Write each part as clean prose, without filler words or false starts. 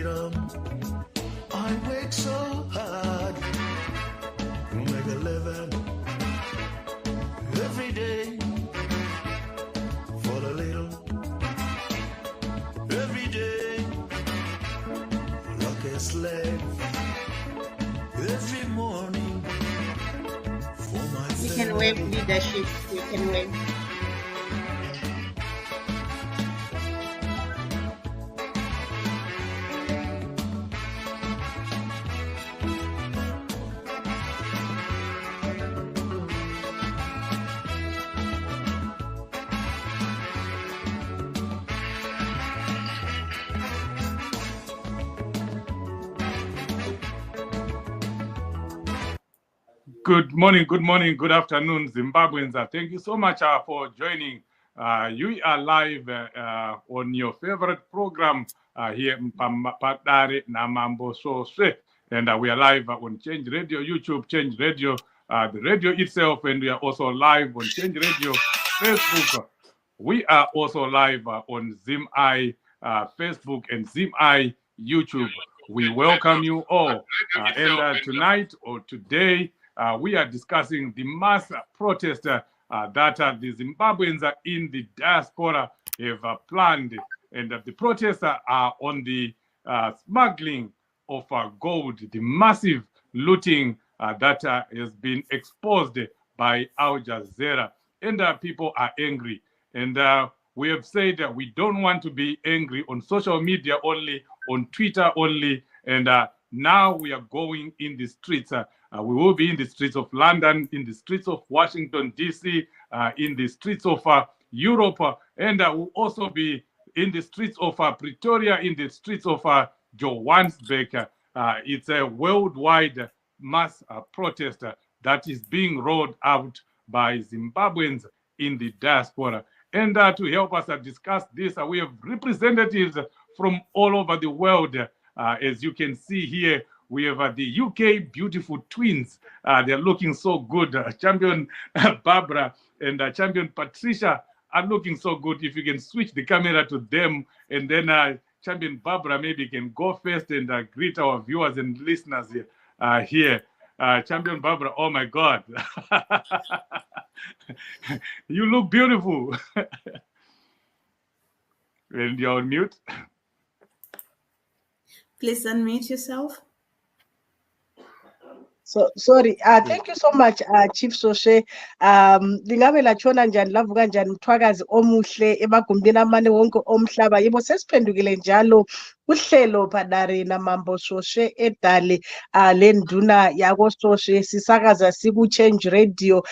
freedom. I work so hard to make a living every day for a little. Every day, like a slave. Every morning for my family. You can wave leadership. You can wave. Good morning, good afternoon, Zimbabweans. Thank you so much for joining. You are live on your favorite program here in Padare Namambo Soswe. And we are live on Change Radio, YouTube, Change Radio, the radio itself, and we are also live on Change Radio, Facebook. We are also live on Zim Facebook and Zim YouTube. We welcome you all. And tonight or today, we are discussing the mass protest that the Zimbabweans in the diaspora have planned. And the protests are on the smuggling of gold, the massive looting that has been exposed by Al Jazeera. And people are angry. And we have said that we don't want to be angry on social media only, on Twitter only. And now we are going in the streets. We will be in the streets of London, in the streets of Washington, D.C., in the streets of Europe, and we'll also be in the streets of Pretoria, in the streets of Johannesburg. It's a worldwide mass protest that is being rolled out by Zimbabweans in the diaspora. And to help us discuss this, we have representatives from all over the world. As you can see here, we have the UK beautiful twins. They're looking so good. Champion Barbara and Champion Patricia are looking so good. If you can switch the camera to them, and then Champion Barbara maybe can go first and greet our viewers and listeners here. Champion Barbara, oh my God. You look beautiful. And you're on mute. Please unmute yourself. So sorry. Thank you so much, Chief Soshe. Lingabe lachona njani lavuka njani mthwakazi omuhle emagumbini amane wonke omhlaba yibo sesiphendukile njalo uhlelo Padare Namambo Soshe edale lenduna yako Soshe sisakaza siku Change Radio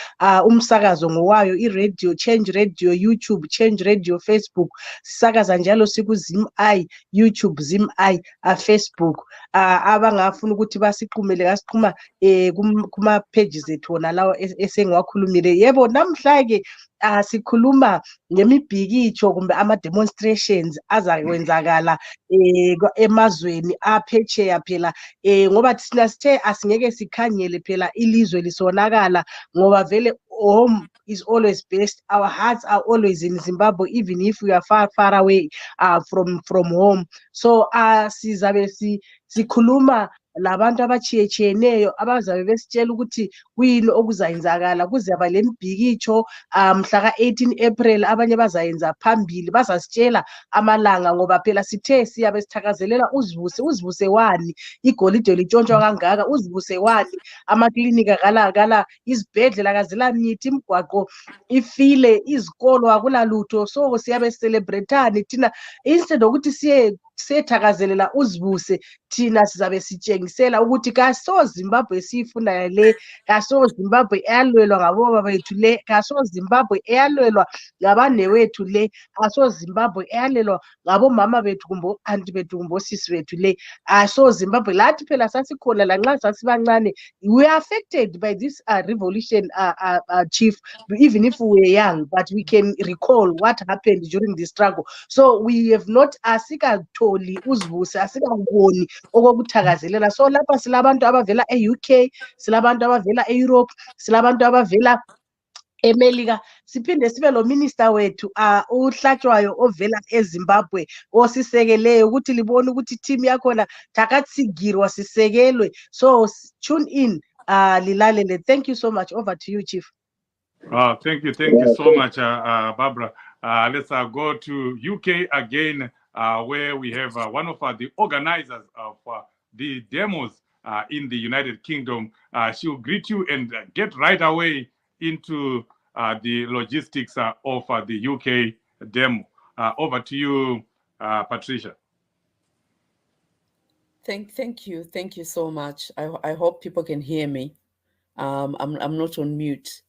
umsakazo ngowayo iRadio Change Radio YouTube Change Radio Facebook sisakaza njalo siku Zim YouTube Zim Facebook abangafuna ukuthi basiqhumele kasiqhuma kuma pages ethu wona lawo esengiwakhulumile yebo namhla ke sikhuluma ngemibhikitsho kumbe ama demonstrations azakwenzakala emazweni aphetsheya phela ngoba thina sithe asingeke sikhanyele phela ilizwe lisonakala ngoba vele home is always best. Our hearts are always in Zimbabwe, even if we are far away from home. So sizabe sikhuluma labantu abachiyechiyeneyo abazabe besitshela ukuthi kuyini okuzayenzakala kuzaba lembhikitsho mhla ka-18 April abanye bazayenza phambili bazasitshela amalanga ngoba phela sithe siyabe sithakazelela uzivuse wani igolide litshontshwa kangaka uzivuse wani amaklinika kala izibhedlela kazela mithi imgwaqo ifile izikolo akulalutho so siyabe celebrateani thina instead ukuthi siyethakazelela uzivuse thina sizabe sitshengisela ukuthi kaso Zimbabwe sifuna le kaso Zimbabwe eyalwelwa ngabo bethu le kaso Zimbabwe eyalwelwa ngabanewethu le kaso Zimbabwe eyalwelwa ngabo mama bethu kumbe anti bethu kumbe sisi bethu le so Zimbabwe lathi phela sasikhona lanxa sasibancane we are affected by this revolution chief even if we were young but we can recall what happened during the struggle so we have not asikatholi uzivuse asikangoni okuthakazelela so lapha silabantu abavela eUK silabantu abavela eEurope silabantu abavela eMelika siphinde sibe lo minister wethu uhlatshwayo ovela eZimbabwe osisekeleyo ukuthi libone ukuthi team yakhona takatsigirwa sisekelwe. So tune in lilalele. Thank you so much. Over to you, Chief. Thank you so much, Barbara. Let's go to UK again, where we have one of the organizers of the demos in the United Kingdom. She'll greet you and get right away into the logistics of the UK demo. Over to you, Patricia. Thank you so much. I hope people can hear me. I'm not on mute.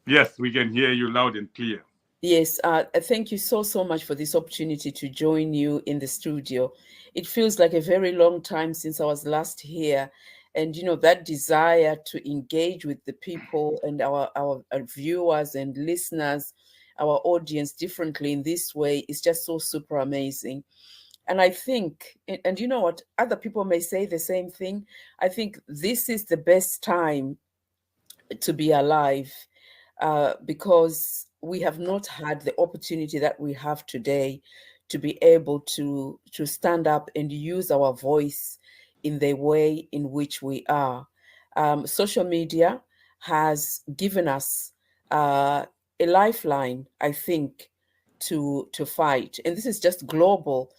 Yes, we can hear you loud and clear. Yes, thank you so much for this opportunity to join you in the studio. It feels like a very long time since I was last here. And, you know, that desire to engage with the people and our viewers and listeners, our audience differently in this way is just so super amazing. And I think, and you know what, other people may say the same thing. I think this is the best time to be alive because we have not had the opportunity that we have today to be able to stand up and use our voice in the way in which we are. Social media has given us a lifeline, I think, to fight. And this is just global.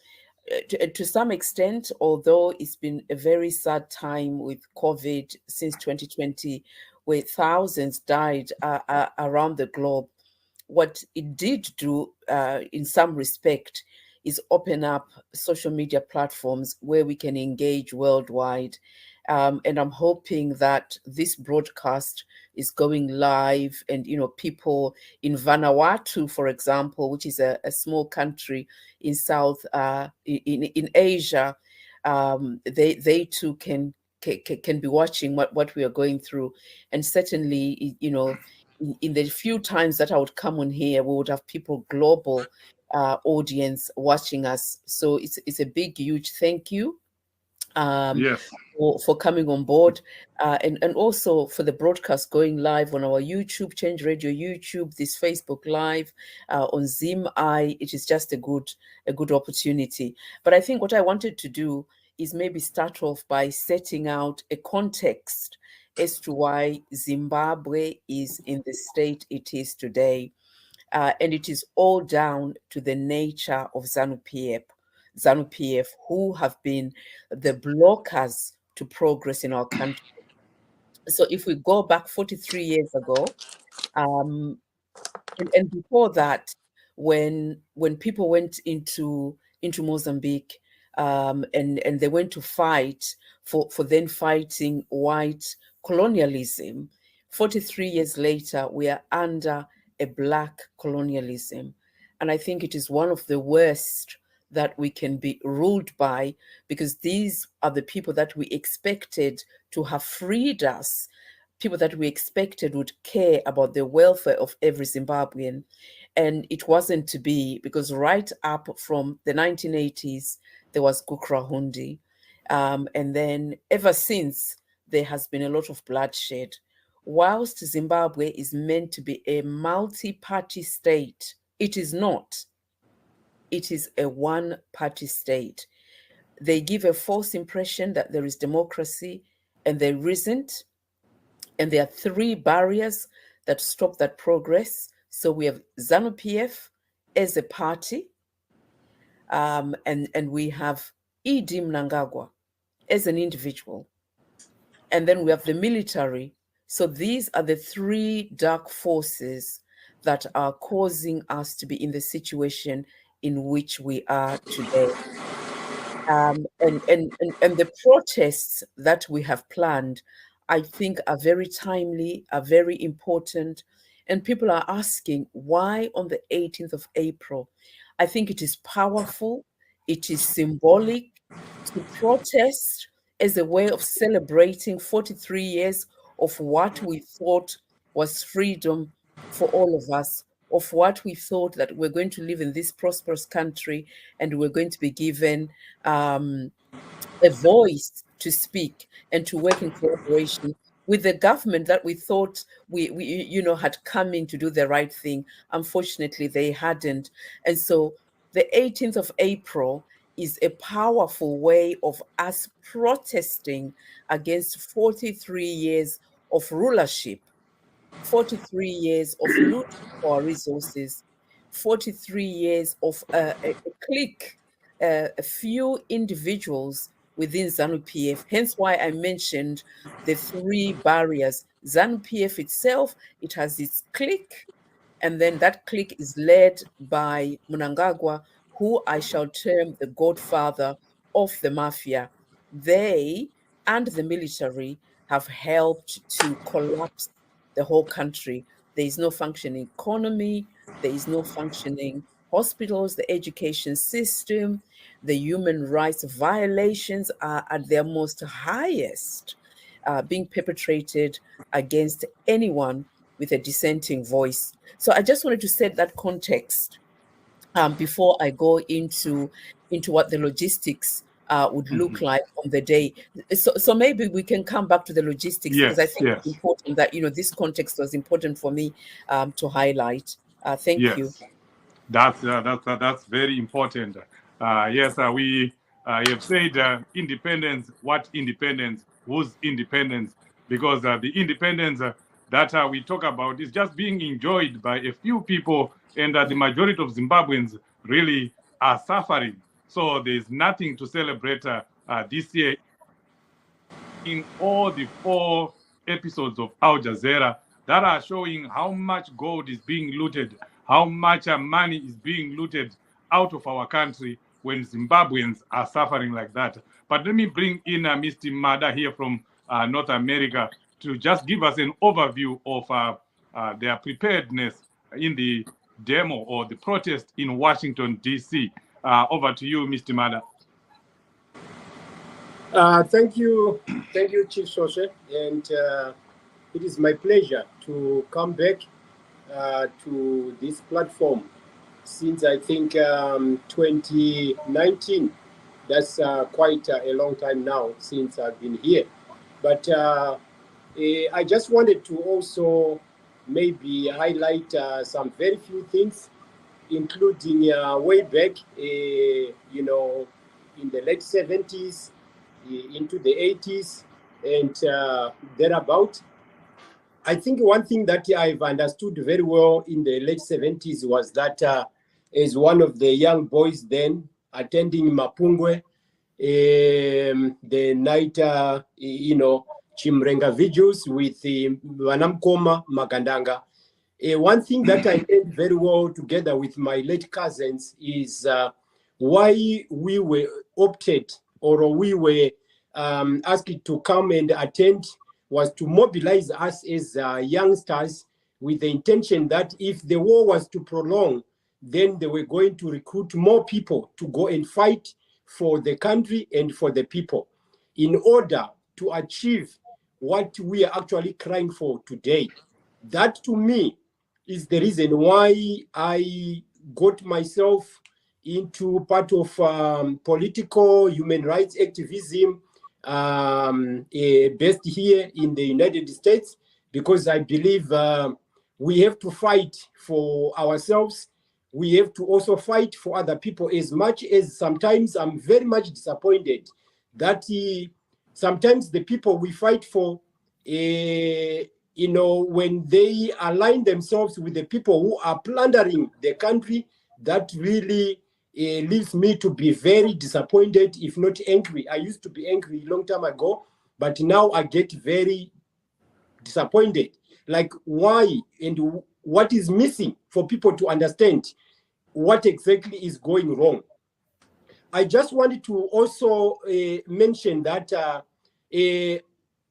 To some extent, although it's been a very sad time with COVID since 2020, where thousands died around the globe, what it did do in some respect is open up social media platforms where we can engage worldwide. And I'm hoping that this broadcast is going live and, you know, people in Vanuatu, for example, which is a small country in South, in Asia, they too can be watching what we are going through. And certainly, you know, in the few times that I would come on here, we would have people global audience watching us. So it's a big, huge thank you. Yes. For coming on board and also for the broadcast going live on our YouTube, Change Radio YouTube, this Facebook Live on Zim. It is just a good opportunity. But I think what I wanted to do is maybe start off by setting out a context as to why Zimbabwe is in the state it is today. And it is all down to the nature of ZANU-PF, who have been the blockers to progress in our country. So if we go back 43 years ago, and before that, when people went into Mozambique, and they went to fight for then fighting white colonialism, 43 years later, we are under a black colonialism. And I think it is one of the worst that we can be ruled by, because these are the people that we expected to have freed us, people that we expected would care about the welfare of every Zimbabwean. And it wasn't to be, because right up from the 1980s, there was Gukrahundi. And then ever since, there has been a lot of bloodshed. Whilst Zimbabwe is meant to be a multi-party state, it is not. It is a one-party state. They give a false impression that there is democracy, and there isn't. And there are three barriers that stop that progress. So we have ZANU-PF as a party, and we have Idi Mnangagwa as an individual. And then we have the military. So these are the three dark forces that are causing us to be in the situation in which we are today. And the protests that we have planned, I think, are very timely, are very important. And people are asking, why on the 18th of April? I think it is powerful. It is symbolic to protest as a way of celebrating 43 years of what we thought was freedom for all of us, of what we thought that we're going to live in this prosperous country and we're going to be given a voice to speak and to work in cooperation with the government that we thought we had come in to do the right thing. Unfortunately, they hadn't. And so the 18th of April is a powerful way of us protesting against 43 years of rulership, 43 years of looting for our resources, 43 years of a clique, a few individuals within ZANU-PF. Hence why I mentioned the three barriers. ZANU-PF itself, it has its clique, and then that clique is led by Mnangagwa, who I shall term the godfather of the mafia. They and the military have helped to collapse the whole country. There is no functioning economy, there is no functioning hospitals, the education system, the human rights violations are at their most highest, being perpetrated against anyone with a dissenting voice. So I just wanted to set that context before I go into what the logistics would look like on the day. So maybe we can come back to the logistics, because I think it's important that, this context was important for me to highlight. Thank you. That's very important. We have said independence. What independence? Whose independence? Because the independence that we talk about is just being enjoyed by a few people, and the majority of Zimbabweans really are suffering. So there's nothing to celebrate this year. In all the 4 episodes of Al Jazeera that are showing how much gold is being looted, how much money is being looted out of our country when Zimbabweans are suffering like that. But let me bring in Mr. Mada here from North America to just give us an overview of their preparedness in the demo or the protest in Washington, D.C. Over to you, Mr. Mada. Thank you, Chief Soshe, and it is my pleasure to come back to this platform since I think 2019. That's quite a long time now since I've been here. But I just wanted to also maybe highlight some very few things, including way back, in the late 70s, into the 80s, and thereabout. I think one thing that I've understood very well in the late 70s was that as one of the young boys then attending Mapungwe, the night, Chimrenga vigils with Vanamkoma Magandanga. One thing that I learned very well together with my late cousins is why we were opted, or we were asked to come and attend, was to mobilize us as youngsters with the intention that if the war was to prolong, then they were going to recruit more people to go and fight for the country and for the people in order to achieve what we are actually crying for today. That, to me, is the reason why I got myself into part of political human rights activism based here in the United States, because I believe we have to fight for ourselves. We have to also fight for other people, as much as sometimes I'm very much disappointed that sometimes the people we fight for, when they align themselves with the people who are plundering the country, that really leaves me to be very disappointed, if not angry. I used to be angry a long time ago, but now I get very disappointed. Like, why and what is missing for people to understand what exactly is going wrong? I just wanted to also mention that I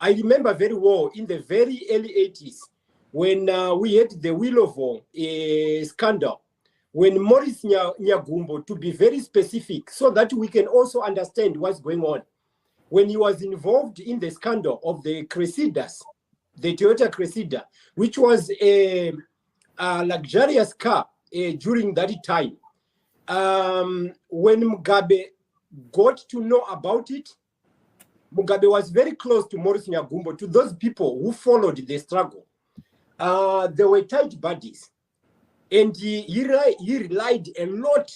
remember very well in the very early 80s when we had the Willovo scandal, when Maurice Nyagumbo, to be very specific, so that we can also understand what's going on, when he was involved in the scandal of the Crusaders, the Toyota Cressida, which was a luxurious car during that time. When Mugabe got to know about it, Mugabe was very close to Maurice Nyagumbo, to those people who followed the struggle. They were tight buddies. And he relied a lot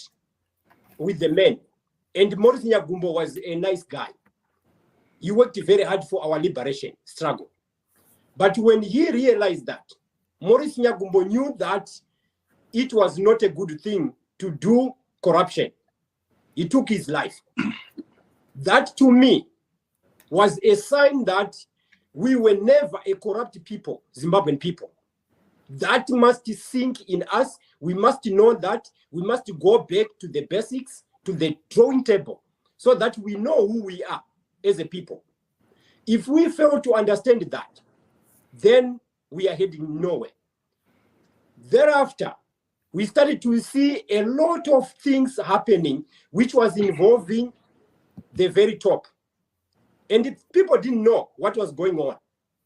with the men. And Maurice Nyagumbo was a nice guy. He worked very hard for our liberation struggle. But when he realized that, Maurice Nyagumbo knew that it was not a good thing to do corruption. He took his life. That, to me, was a sign that we were never a corrupt people, Zimbabwean people. That must sink in us. We must know that. We must go back to the basics, to the drawing table, so that we know who we are as a people. If we fail to understand that, then we are heading nowhere. Thereafter, we started to see a lot of things happening, which was involving the very top. And people didn't know what was going on.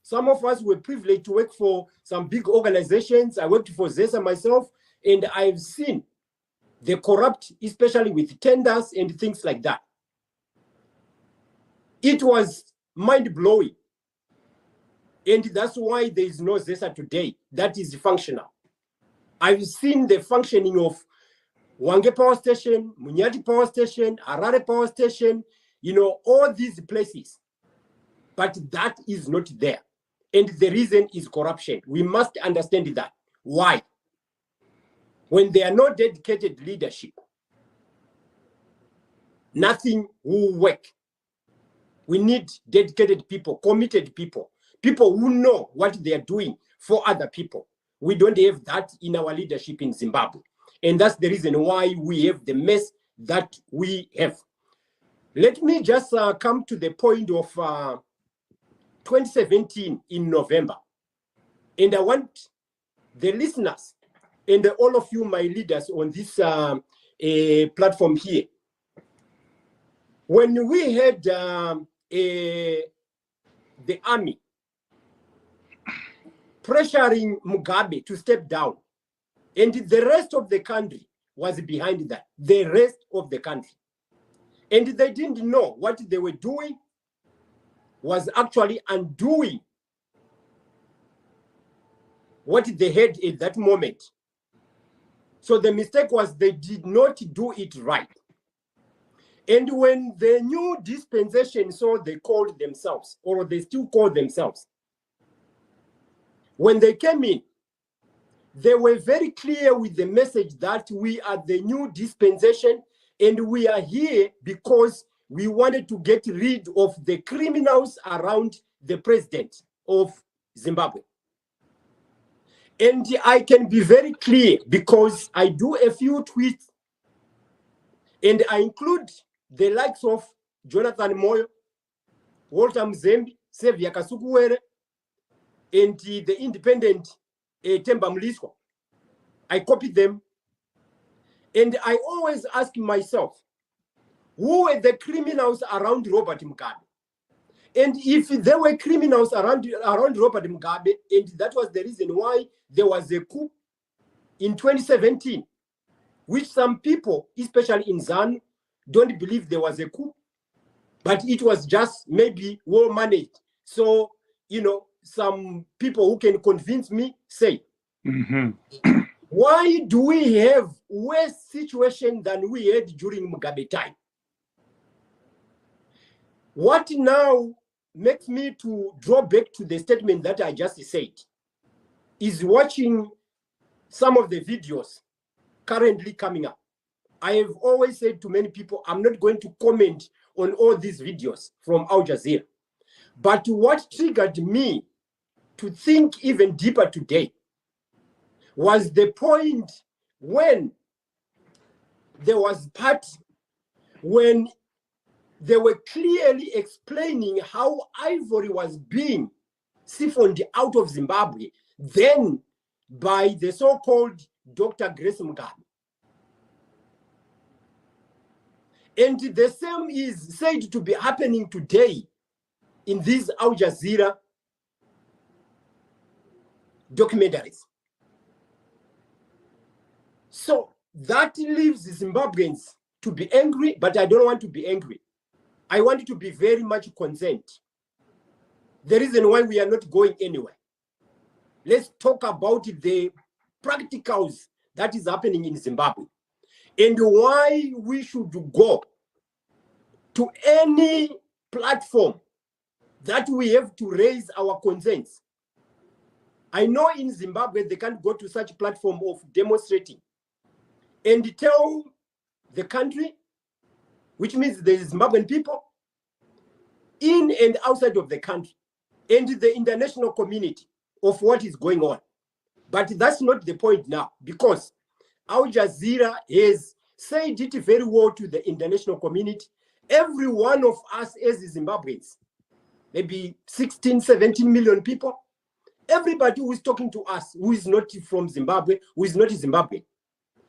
Some of us were privileged to work for some big organizations. I worked for ZESA myself, and I've seen the corrupt, especially with tenders and things like that. It was mind-blowing. And that's why there is no ZESA today that is functional. I've seen the functioning of Wange Power Station, Munyati Power Station, Harare Power Station, all these places. But that is not there. And the reason is corruption. We must understand that. Why? When there are no dedicated leadership, nothing will work. We need dedicated people, committed people, people who know what they are doing for other people. We don't have that in our leadership in Zimbabwe. And that's the reason why we have the mess that we have. Let me just come to the point of 2017 in November. And I want the listeners and all of you, my leaders on this platform here, when we had the army pressuring Mugabe to step down, and the rest of the country was behind that, the rest of the country. And they didn't know what they were doing was actually undoing what they had at that moment. So the mistake was they did not do it right. And when the new dispensation, so they called themselves, or they still call themselves, when they came in, they were very clear with the message that we are the new dispensation and we are here because we wanted to get rid of the criminals around the president of Zimbabwe. And I can be very clear because I do a few tweets and I include the likes of Jonathan Moyo, Walter Mzembi, Sevia Kasukuwere, and the independent Temba Mliswa. I copied them. And I always ask myself, who were the criminals around Robert Mugabe? And if there were criminals around Robert Mugabe, and that was the reason why there was a coup in 2017, which some people, especially in ZANU, don't believe there was a coup, but it was just maybe well managed. So, some people who can convince me say, why do we have worse situation than we had during Mugabe time? What now makes me to draw back to the statement that I just said is watching some of the videos currently coming up. I have always said to many people, I'm not going to comment on all these videos from Al Jazeera. But what triggered me to think even deeper today was the point when there was part when they were clearly explaining how ivory was being siphoned out of Zimbabwe, then by the so-called Dr. Grace Mugabe. And the same is said to be happening today in these Al Jazeera documentaries. So that leaves the Zimbabweans to be angry, but I don't want to be angry. I want to be very much concerned. The reason why we are not going anywhere. Let's talk about the practicals that is happening in Zimbabwe and why we should go to any platform that we have to raise our concerns. I know in Zimbabwe, they can't go to such platform of demonstrating and tell the country, which means the Zimbabwean people, in and outside of the country, and the international community of what is going on. But that's not the point now, because Al Jazeera has said it very well to the international community. Every one of us as Zimbabweans, maybe 16, 17 million people, everybody who is talking to us, who is not from Zimbabwe, who is not Zimbabwe,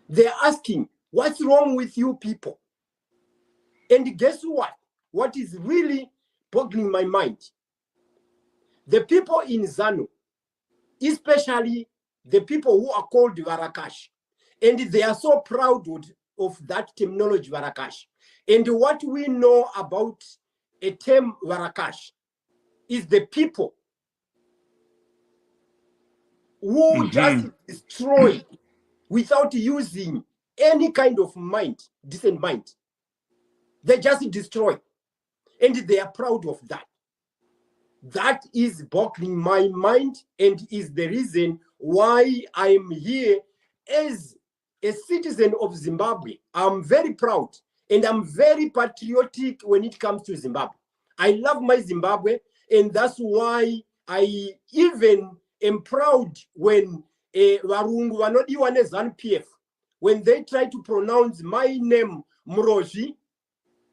they're asking, what's wrong with you people? And guess what? What is really boggling my mind? The people in ZANU, especially the people who are called Varakash, and they are so proud of that terminology, Varakash. And what we know about a term Varakash is the people who just destroy without using any kind of mind, decent mind. They just destroy. And they are proud of that. That is boggling my mind and is the reason why I am here as a citizen of Zimbabwe. I'm very proud and I'm very patriotic when it comes to Zimbabwe. I love my Zimbabwe, and that's why I even am proud when Varungu vanodiwa neZANU-PF, when they try to pronounce my name Muroji,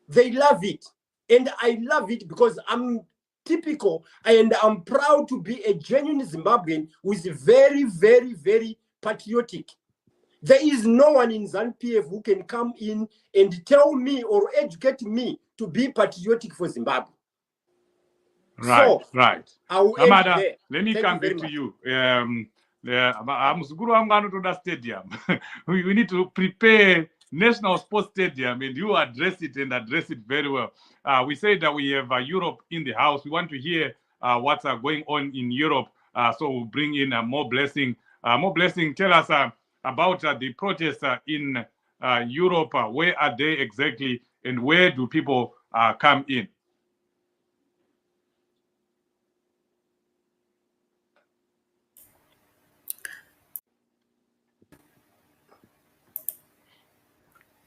they love it. And I love it because I'm typical and I'm proud to be a genuine Zimbabwean who is very, very, very patriotic. There is no one in ZANU-PF who can come in and tell me or educate me to be patriotic for Zimbabwe. Right, So, right. I will end Amada, there. let me Thank come you very back to much. you. Muzukuru wangu anotoda stadium. We need to prepare National Sports Stadium, and you address it and address it very well. We say that we have Europe in the house. We want to hear what's going on in Europe. So we'll bring in more blessing. More blessing. Tell us about the protests in Europe. Where are they exactly, and where do people come in?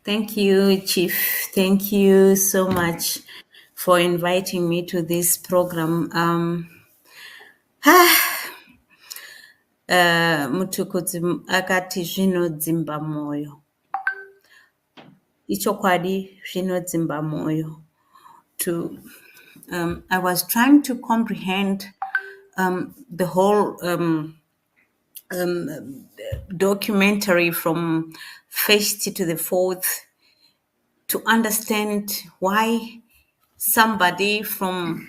Thank you, Chief. Thank you so much for inviting me to this program. Mutukudzi akati zvinodzimba moyo. Ichokwadi zvinodzimba moyo. I was trying to comprehend the whole documentary from first to the fourth to understand why somebody from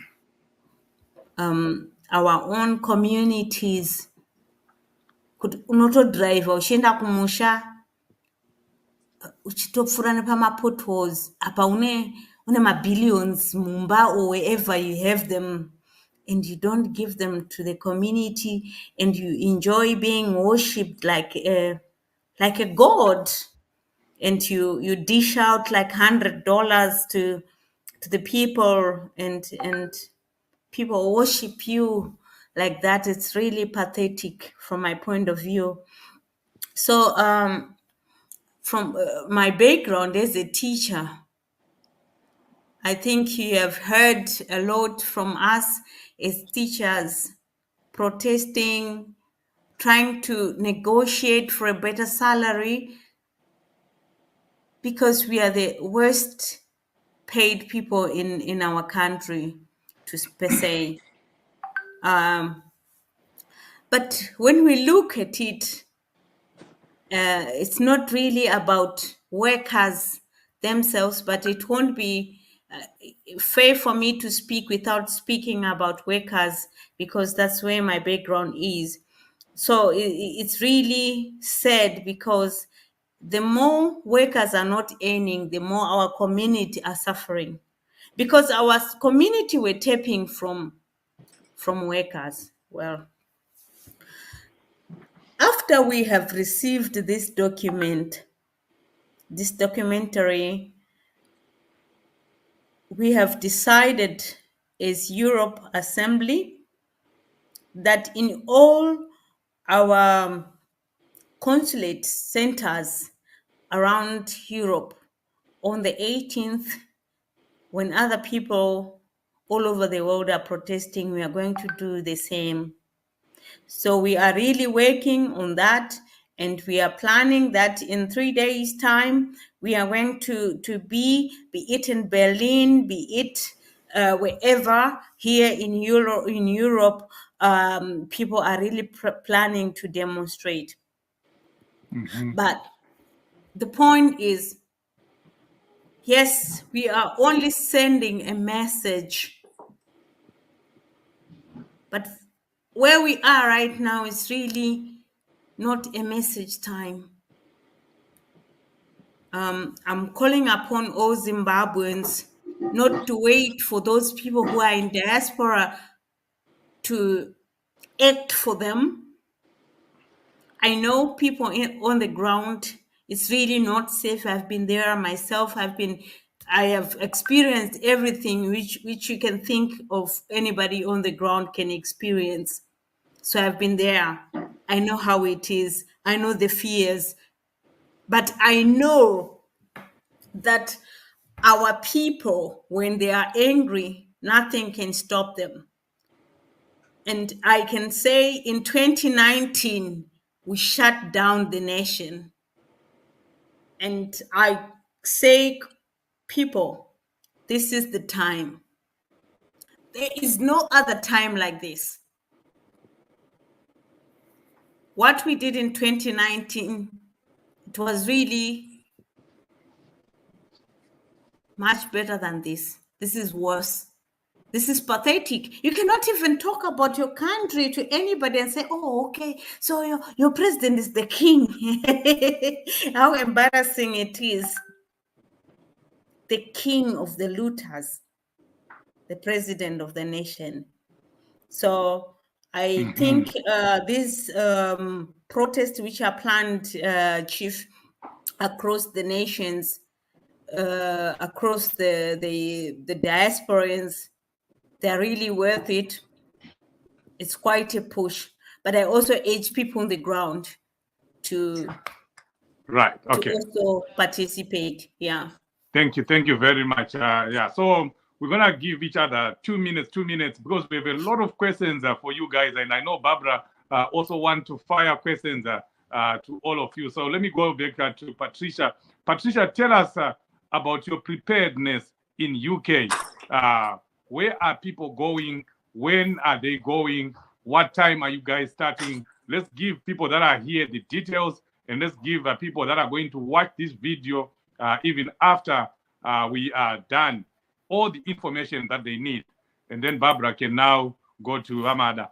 our own communities could unotodrive uchienda kumusha uchitopfuura nepamapotholes apa une mabillions mumba or wherever you have them, and you don't give them to the community, and you enjoy being worshipped like a god, and you dish out like $100 to the people, and people worship you like that. It's really pathetic from my point of view. So from my background as a teacher, I think you have heard a lot from us as teachers protesting, trying to negotiate for a better salary, because we are the worst paid people in our country, per se. But when we look at it, it's not really about workers themselves, but it won't be fair for me to speak without speaking about workers, because that's where my background is. So it's really sad, because the more workers are not earning, the more our community are suffering. because our community were tapping from workers. Well, after we have received this documentary, we have decided as Europe Assembly that in all our consulate centers around Europe on the 18th, when other people all over the world are protesting, we are going to do the same. So we are really working on that, and we are planning that in 3 days' time, we are going to be it in Berlin, be it wherever here in Europe, people are really planning to demonstrate. But the point is, yes, we are only sending a message, but where we are right now is really not a message time. I'm calling upon all Zimbabweans not to wait for those people who are in diaspora to act for them. I know people on the ground, it's really not safe. I've been there myself. I have experienced everything which you can think of anybody on the ground can experience. So I've been there. I know how it is. I know the fears. But I know that our people, when they are angry, nothing can stop them. And I can say in 2019, we shut down the nation. And I say, people, this is the time. There is no other time like this. What we did in 2019, it was really much better than this. This is worse. This is pathetic. You cannot even talk about your country to anybody and say, oh, okay, so your president is the king. How embarrassing it is. The king of the looters, the president of the nation. So I think these protests which are planned, Chief, across the nations, across the diasporans, they're really worth it. It's quite a push. But I also urge people on the ground to also participate. Yeah. Thank you very much. Yeah, so we're gonna give each other 2 minutes, because we have a lot of questions for you guys, and I know Barbara also want to fire questions to all of you. So let me go back to Patricia. Patricia, tell us about your preparedness in UK. Where are people going? When are they going? What time are you guys starting? Let's give people that are here the details, and let's give people that are going to watch this video even after we are done, all the information that they need. And then Barbara can now go to Amada.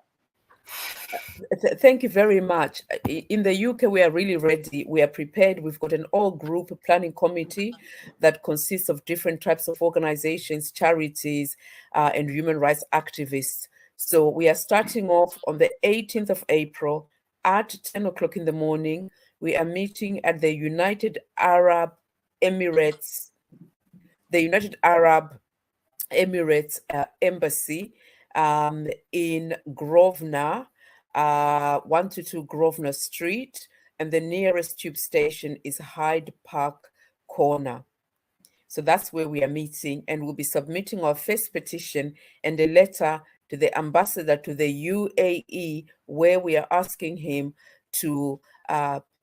Thank you very much. In the UK, we are really ready. We are prepared. We've got an all-group planning committee that consists of different types of organizations, charities, and human rights activists. So we are starting off on the 18th of April at 10 o'clock in the morning. We are meeting at the United Arab Emirates Embassy in Grosvenor, 122 Grosvenor Street, and the nearest tube station is Hyde Park Corner. So that's where we are meeting, and we'll be submitting our first petition and a letter to the ambassador to the UAE, where we are asking him to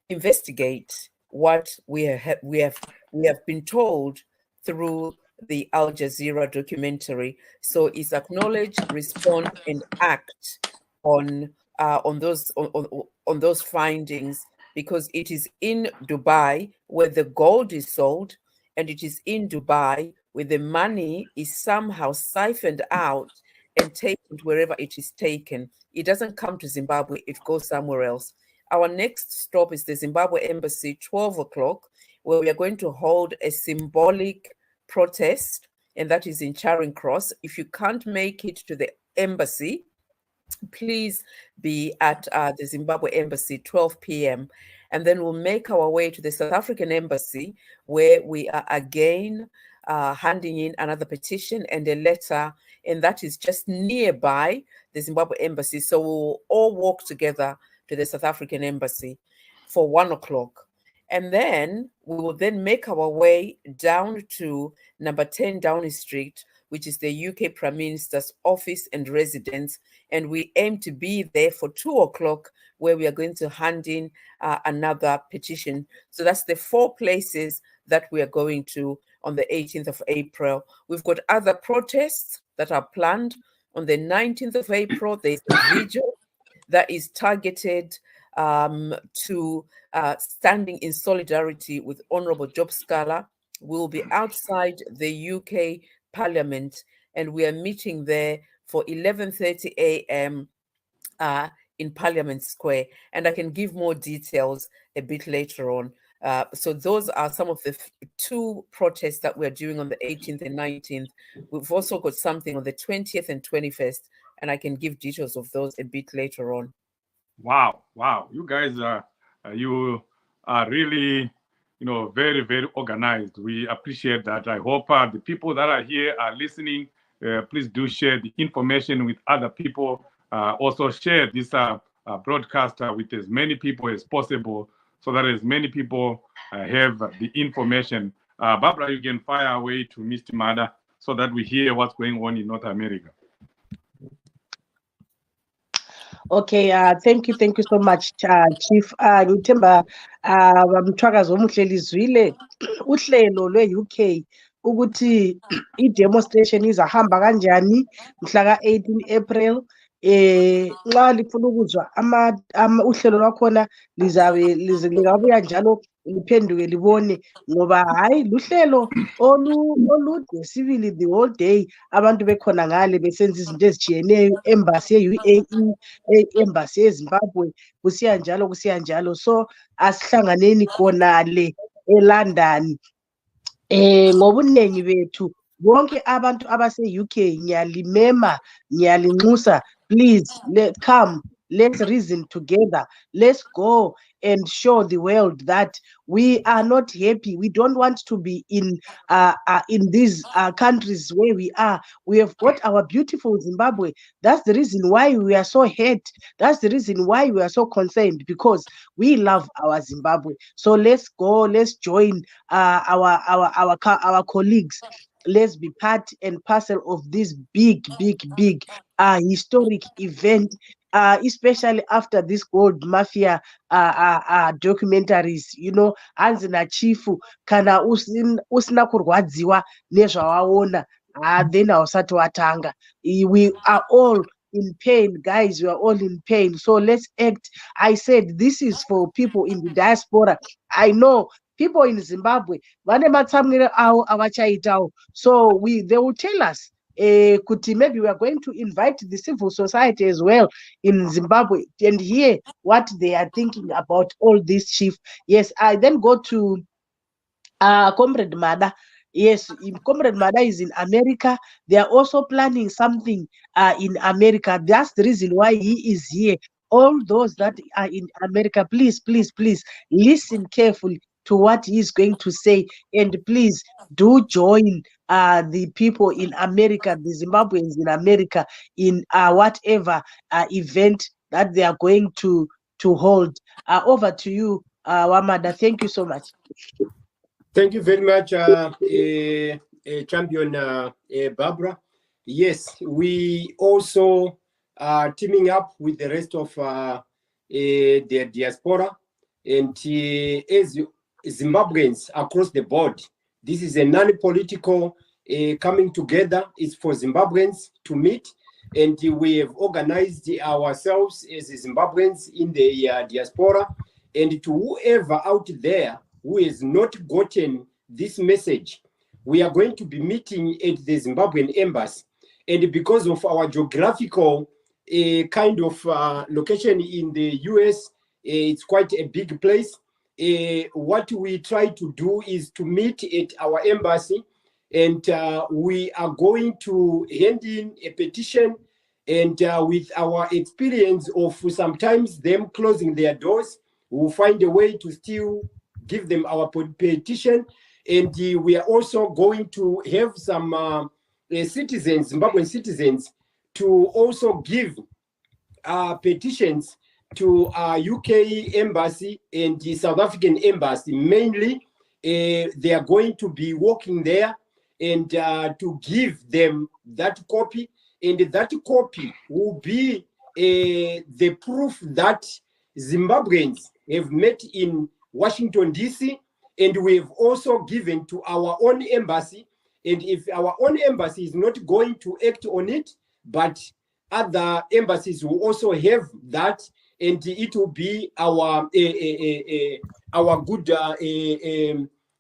investigate what we have been told through the Al Jazeera documentary. So it's acknowledge, respond, and act on those findings, because it is in Dubai where the gold is sold, and it is in Dubai where the money is somehow siphoned out and taken to wherever it is taken. It doesn't come to Zimbabwe, it goes somewhere else. Our next stop is the Zimbabwe Embassy, 12 o'clock, where we are going to hold a symbolic protest and that is in Charing Cross. If you can't make it to the embassy, please be at the Zimbabwe Embassy, 12 p.m. And then we'll make our way to the South African Embassy, where we are again handing in another petition and a letter, and that is just nearby the Zimbabwe Embassy. So we'll all walk together to the South African Embassy for 1 o'clock. And then we will then make our way down to number 10 Downing Street, which is the UK Prime Minister's office and residence. And we aim to be there for 2 o'clock, where we are going to hand in another petition. So that's the 4 places that we are going to on the 18th of April. We've got other protests that are planned. On the 19th of April, there's a vigil that is targeted to standing in solidarity with Honorable Job Sikhala. We'll be outside the UK Parliament, and we are meeting there for 11:30 a.m. In Parliament Square. And I can give more details a bit later on. So those are some of the 2 protests that we're doing on the 18th and 19th. We've also got something on the 20th and 21st, and I can give details of those a bit later on. Wow. You guys you are really, very, very organized. We appreciate that. I hope the people that are here are listening. Please do share the information with other people. Also share this broadcast with as many people as possible, so that as many people have the information. Barbara, you can fire away to Mr. Mada so that we hear what's going on in North America. Okay, thank you so much, Chief. Ngithemba Mthwakazi omuhle lizwile uhlelo lwe-UK ukuthi i-demonstration izahamba kanjani mhla ka-18 April. Nxa lifuna ukuzwa uhlelo lwakhona lingabuya njalo liphenduke libone, ngoba hayi luhlelo olude sibili the whole day, abantu bekhona ngale besenza izinto ezijiyeneyo, embassy ye-UAE, embassy yeZimbabwe, kusiya njalo. So asihlanganeni khonale eLondon. Ngobuningi bethu bonke abantu abase-UK ngiyalinxusa, please let's reason together, let's go and show the world that we are not happy. We don't want to be in these countries where we are. We have got our beautiful Zimbabwe. That's the reason why we are so hurt. That's the reason why we are so concerned, because we love our Zimbabwe. So let's go, let's join our colleagues. Let's be part and parcel of this big historic event, especially after this gold mafia documentaries. Hanzi na chifu kana usina kurwadziwa nezvawaona, then ausati watanga. We are all in pain, guys. We are all in pain. So let's act. I said this is for people in the diaspora. I know people in Zimbabwe, so they will tell us, maybe we are going to invite the civil society as well in Zimbabwe and hear what they are thinking about all this, Chief. Yes, I then go to Comrade Mada. Yes, Comrade Mada is in America. They are also planning something in America. That's the reason why he is here. All those that are in America, please listen carefully to what he is going to say, and please do join the people in America, the Zimbabweans in America, in whatever event that they are going to hold. Over to you, Wamada. Thank you so much. Thank you very much, Champion Barbara. Yes, we also are teaming up with the rest of the diaspora, and as Zimbabweans across the board, this is a non-political coming together. It's for Zimbabweans to meet, and we have organized ourselves as Zimbabweans in the diaspora. And to whoever out there who has not gotten this message, we are going to be meeting at the Zimbabwean embassy. And because of our geographical kind of location in the US, it's quite a big place. What we try to do is to meet at our embassy and we are going to hand in a petition, and with our experience of sometimes them closing their doors, we'll find a way to still give them our petition. And we are also going to have some citizens, Zimbabwean citizens, to also give petitions to UK embassy and the South African embassy. Mainly, they are going to be working there and to give them that copy. And that copy will be the proof that Zimbabweans have met in Washington, D.C., and we have also given to our own embassy. And if our own embassy is not going to act on it, but other embassies will also have that, and it will be our good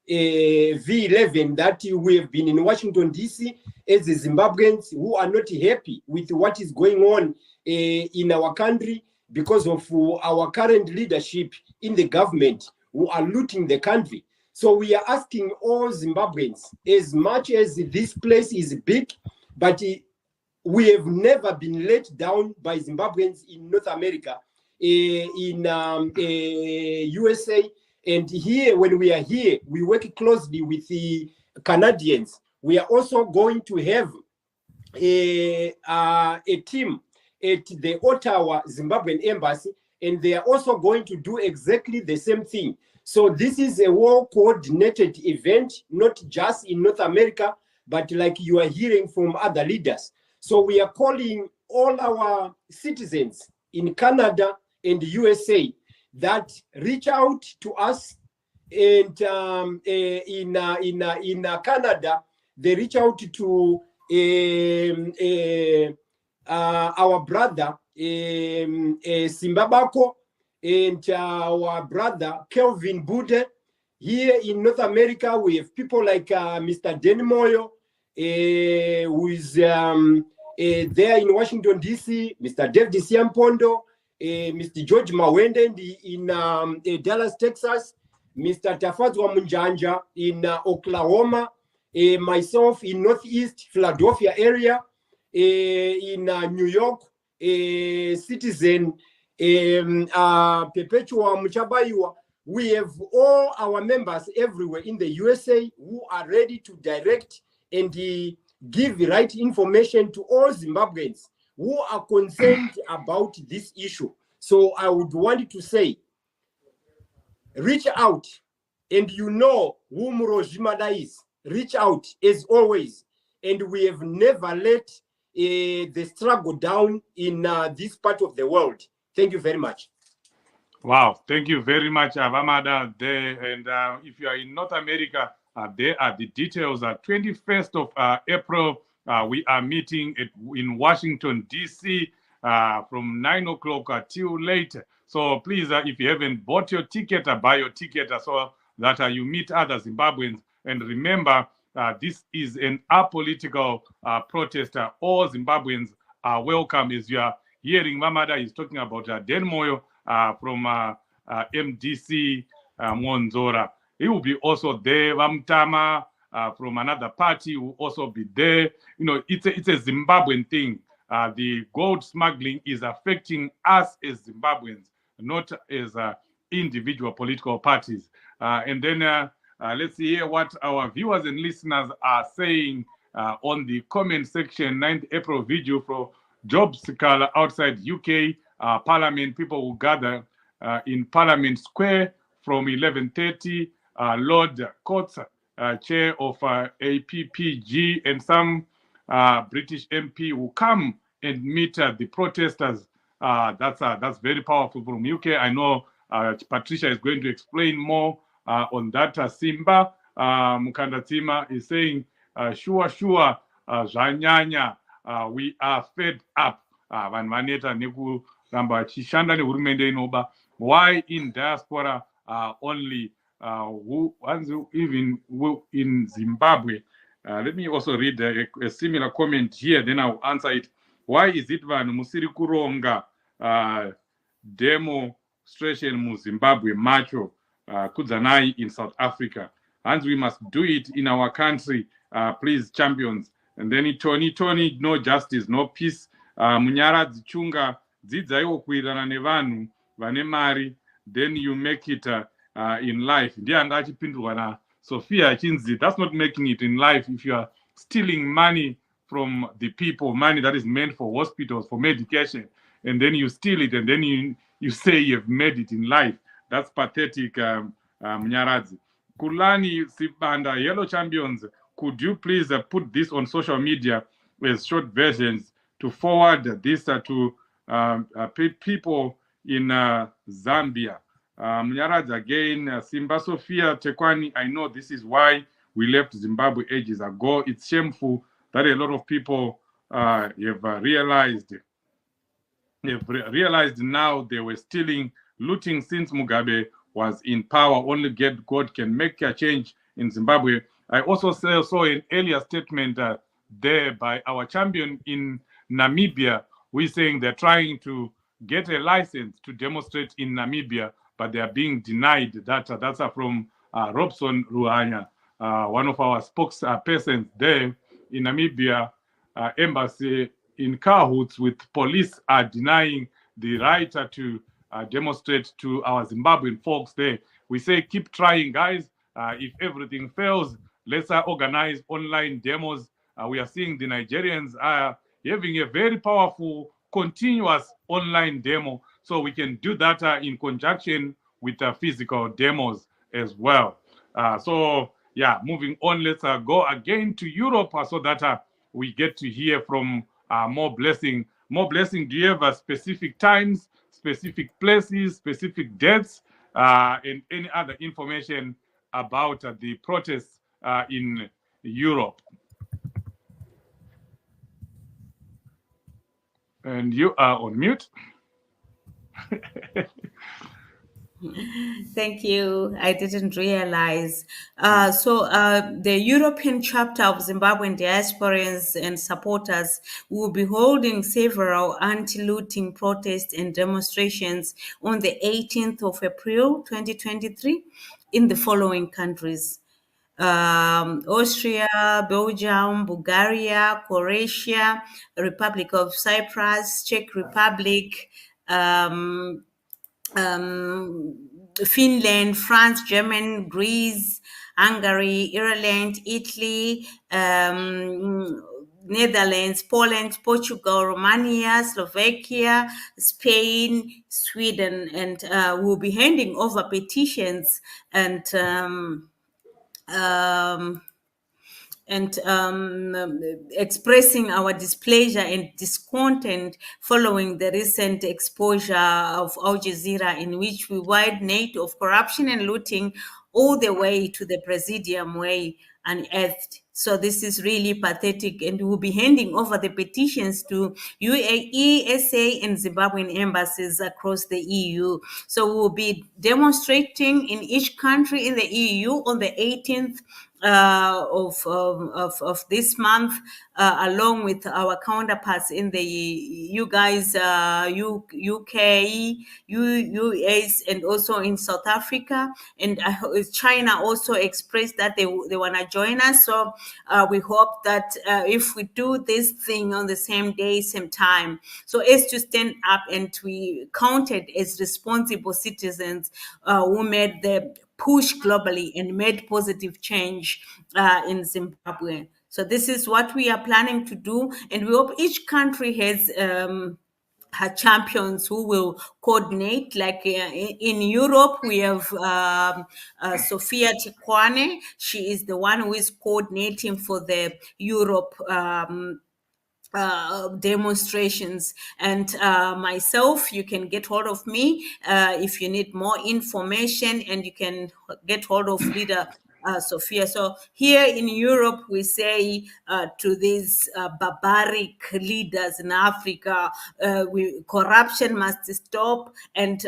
V11 that we have been in Washington, D.C. as the Zimbabweans who are not happy with what is going on in our country because of our current leadership in the government who are looting the country. So we are asking all Zimbabweans, as much as this place is big, but we have never been let down by Zimbabweans in North America, in USA, and here, when we are here, we work closely with the Canadians. We are also going to have a team at the Ottawa Zimbabwean embassy, and they are also going to do exactly the same thing. So this is a well-coordinated event, not just in North America, but like you are hearing from other leaders. So we are calling all our citizens in Canada and the USA that reach out to us, and in Canada, they reach out to our brother Simbabako and our brother Kelvin Bude. Here in North America, we have people like Mr. Denimoyo, who is there in Washington, D.C., Mr. David Siampondo, Mr. George Mawende in Dallas, Texas, Mr. Tafadzwa Munjanja in Oklahoma, myself in Northeast Philadelphia area, in New York, citizen Perpetua Muchabaiwa. We have all our members everywhere in the USA who are ready to direct and give the right information to all Zimbabweans who are concerned about this issue. So I would want to say, reach out, and you know who Murojimada is. Reach out as always, and we have never let the struggle down in this part of the world. Thank you very much. Wow, thank you very much, Avamada. There, and if you are in North America, there are the details. 21st of April, we are meeting in Washington, D.C. From 9 o'clock till late. So please, if you haven't bought your ticket, buy your ticket so that you meet other Zimbabweans. And remember, this is an apolitical protest. All Zimbabweans are welcome. As you are hearing, Mamada is talking about Denmoyo from MDC Monzora. He will be also there. Vamtama from another party will also be there. You know, it's a Zimbabwean thing. The gold smuggling is affecting us as Zimbabweans, not as individual political parties. And then let's hear what our viewers and listeners are saying on the comment section. 9th April video for Job Sikhala outside UK Parliament. People will gather in Parliament Square from 11:30. Lord Coates, chair of APPG, and some British MP will come and meet the protesters. That's very powerful from UK. I know Patricia is going to explain more on that. Simba Mukandatima is saying, sure, Zanyanya, we are fed up. Vanvaneta nekuramba vachishanda nehurumende inoba. Why in diaspora only? Even in Zimbabwe? Let me also read a similar comment here, then I'll answer it. Why is it vanhu musiri kuronga demonstration mu Zimbabwe macho kudzanai in South Africa? And we must do it in our country. please, champions. And then Tony, no justice, no peace. Munyaradzi chunga, dzidzaiwo kuirana nevanhu vane mari, then you make it in life. Ndianga achipindurwa na Sophia achinzi, that's not making it in life if you are stealing money from the people, money that is meant for hospitals, for medication, and then you steal it, and then you say you've made it in life. That's pathetic, Munyaradzi. Kulani Sibanda, Yellow Champions, could you please put this on social media with short versions to forward this to people in Zambia? Munyaradzi again, Simba Sophia Tekwani, I know this is why we left Zimbabwe ages ago. It's shameful that a lot of people have realized now they were stealing, looting since Mugabe was in power. Only God can make a change in Zimbabwe. I also saw an earlier statement there by our champion in Namibia, who is saying they're trying to get a license to demonstrate in Namibia, but they are being denied that. That's from Robson Ruhanya, one of our spokespersons there in Namibia embassy in cahoots with police are denying the right to demonstrate to our Zimbabwean folks there. We say, keep trying, guys. If everything fails, let's organize online demos. We are seeing the Nigerians are having a very powerful, continuous online demo. So we can do that in conjunction with physical demos as well. So yeah, moving on, let's go again to Europe so that we get to hear from more blessing. More blessing, do you have specific times, specific places, specific dates, and any other information about the protests in Europe? And you are on mute. Thank you. I didn't realize. The European chapter of Zimbabwean diasporans and supporters will be holding several anti-looting protests and demonstrations on the 18th of April, 2023, in the following countries: Austria, Belgium, Bulgaria, Croatia, Republic of Cyprus, Czech Republic, Finland, France, Germany, Greece, Hungary, Ireland, Italy, Netherlands, Poland, Portugal, Romania, Slovakia, Spain, Sweden, and we'll be handing over petitions and expressing our displeasure and discontent following the recent exposure of Al Jazeera, in which we wide net of corruption and looting all the way to the Presidium way unearthed. So this is really pathetic, and we'll be handing over the petitions to UAE, SA, and Zimbabwean embassies across the EU. So we'll be demonstrating in each country in the EU on the 18th of this month, along with our counterparts in the UK, US, and also in South Africa. And China also expressed that they want to join us. So we hope that if we do this thing on the same day, same time, so as to stand up and we counted as responsible citizens who made the push globally and made positive change in Zimbabwe. So this is what we are planning to do, and we hope each country has her champions who will coordinate. Like in Europe, we have Sophia Tikwane. She is the one who is coordinating for the Europe demonstrations, and myself. You can get hold of me if you need more information, and you can get hold of leader Sophia. So here in Europe, we say to these barbaric leaders in Africa, corruption must stop, and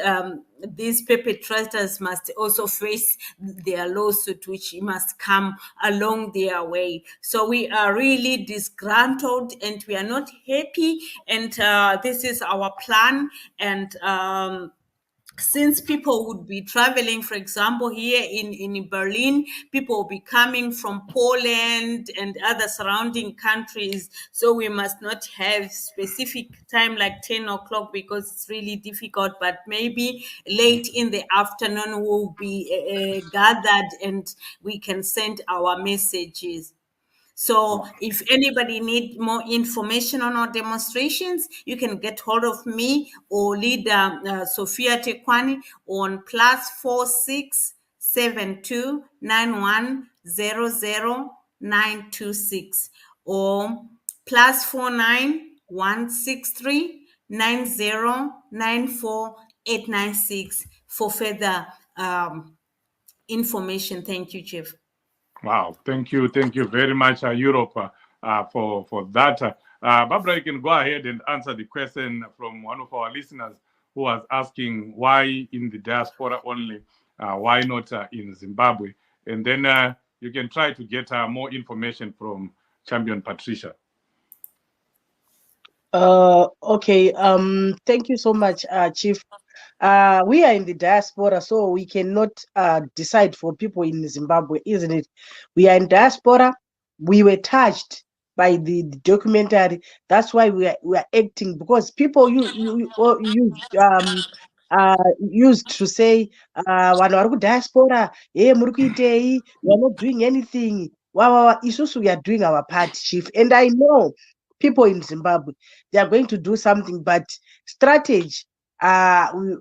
these perpetrators must also face their lawsuit, which must come along their way. So we are really disgruntled, and we are not happy, and this is our plan. And since people would be traveling, for example, here in Berlin, people will be coming from Poland and other surrounding countries. So we must not have specific time like 10 o'clock because it's really difficult, but maybe late in the afternoon we'll be gathered and we can send our messages. So if anybody need more information on our demonstrations, you can get hold of me or leader Sophia Tekwani on +467291000926 or +49163909486 for further information. Thank you, Chief. Wow, thank you very much, Europe, for that. Barbara, you can go ahead and answer the question from one of our listeners who was asking why in the diaspora only, why not in Zimbabwe? And then you can try to get more information from Champion Patricia. Okay. Thank you so much, Chief. We are in the diaspora, so we cannot decide for people in Zimbabwe, isn't it? We are in diaspora. We were touched by the documentary. That's why we are acting, because people used to say, "Vanhu vari kudiaspora, muri kuitei? We are not doing anything." Wow, isusu, we are doing our part, Chief. And I know people in Zimbabwe, they are going to do something, but strategy,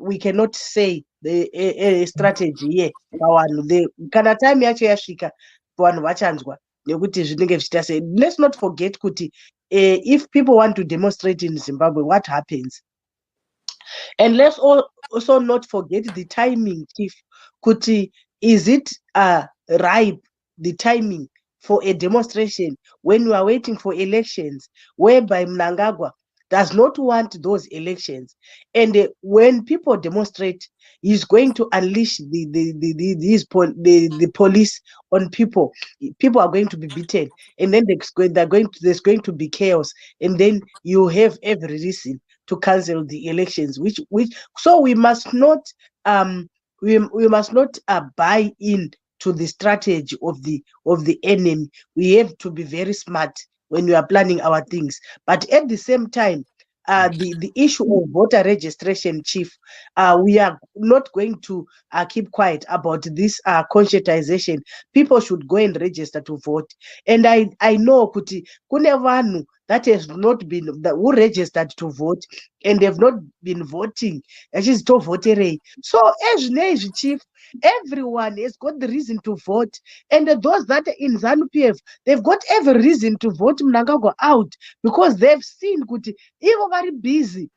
we cannot say the strategy here pavanhu kana time yacho yasvika vanhu vachanzwa nekuti zvinenge zvichita sei. Let's not forget kuti if people want to demonstrate in Zimbabwe, what happens? And let's also not forget the timing, Chief. Kuti, is it ripe, the timing for a demonstration when we are waiting for elections, whereby Mnangagwa does not want those elections, and when people demonstrate, he's going to unleash the police on people. People are going to be beaten, and then there's going to be chaos, and then you have every reason to cancel the elections. So we must not we must not buy in to the strategy of the enemy. We have to be very smart when we are planning our things. But at the same time, the issue of voter registration, Chief, we are not going to keep quiet about this conscientization. People should go and register to vote. And I know kuti kune vanhu that has not been, who registered to vote and have not been voting. So as Chief, everyone has got the reason to vote, and those that are in ZANU-PF, they've got every reason to vote Mnangagwa out, because they've seen kuti even very busy.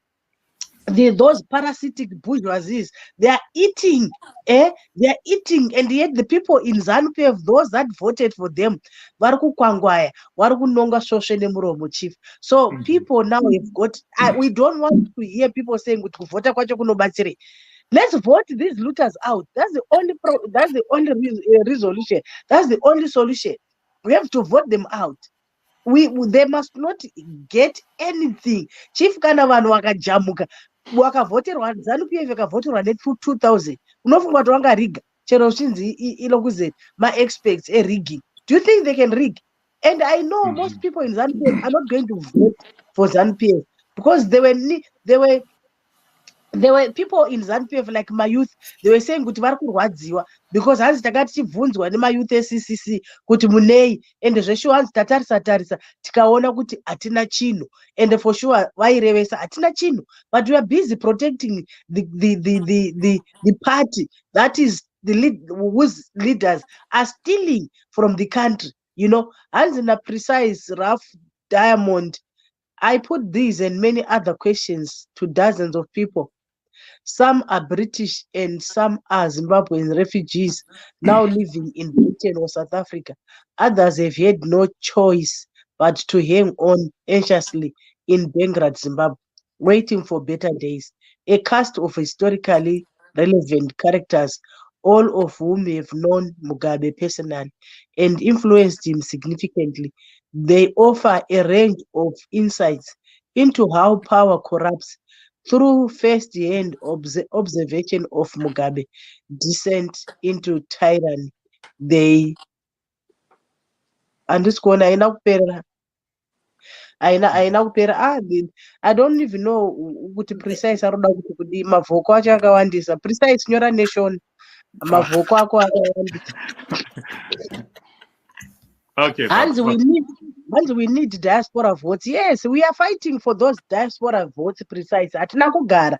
Those parasitic bourgeoisies, they are eating, they are eating, and yet the people in ZANU-PF, those that voted for them, Chief. So people now have got, we don't want to hear people saying, let's vote these looters out. That's the only resolution. That's the only solution. We have to vote them out. They must not get anything. Chief, kana vanhu vakajamuka vakavhoterwa ZANU-PF vakavhoterwa ne2000 unofunga kuti vangariga chero zvinzi ilokuzeni ma-experts rigging. Do you think they can rig? And I know most people in ZANU-PF are not going to vote for ZANU-PF because there were people in ZANU-PF, like my youth, they were saying kuti vari kurwadziwa because hanzi takati chibvunzwa nemayouth eCCC kuti munei, ende zveshuwa hanzi tatarisa tikaona kuti hatina chinhu, and for sure vairevesa hatina chinhu, but we are busy protecting the party that is whose leaders are stealing from the country. Hanzi na precise rough diamond, I put these and many other questions to dozens of people. Some are British and some are Zimbabwean refugees now living in Britain or South Africa. Others have had no choice but to hang on anxiously in Belgrade, Zimbabwe, waiting for better days. A cast of historically relevant characters, all of whom have known Mugabe personally and influenced him significantly. They offer a range of insights into how power corrupts, through first-hand observation of Mugabe descent into tyranny. They andisikuona haina kupera haina kupera I don't even know kuti precise aroda kuti kudii mavhoko acho akawandisa precise nyora nation mavhoko ako akawandisa Okay, Hands we need diaspora votes. Yes, we are fighting for those diaspora votes precise. Hatina kugara.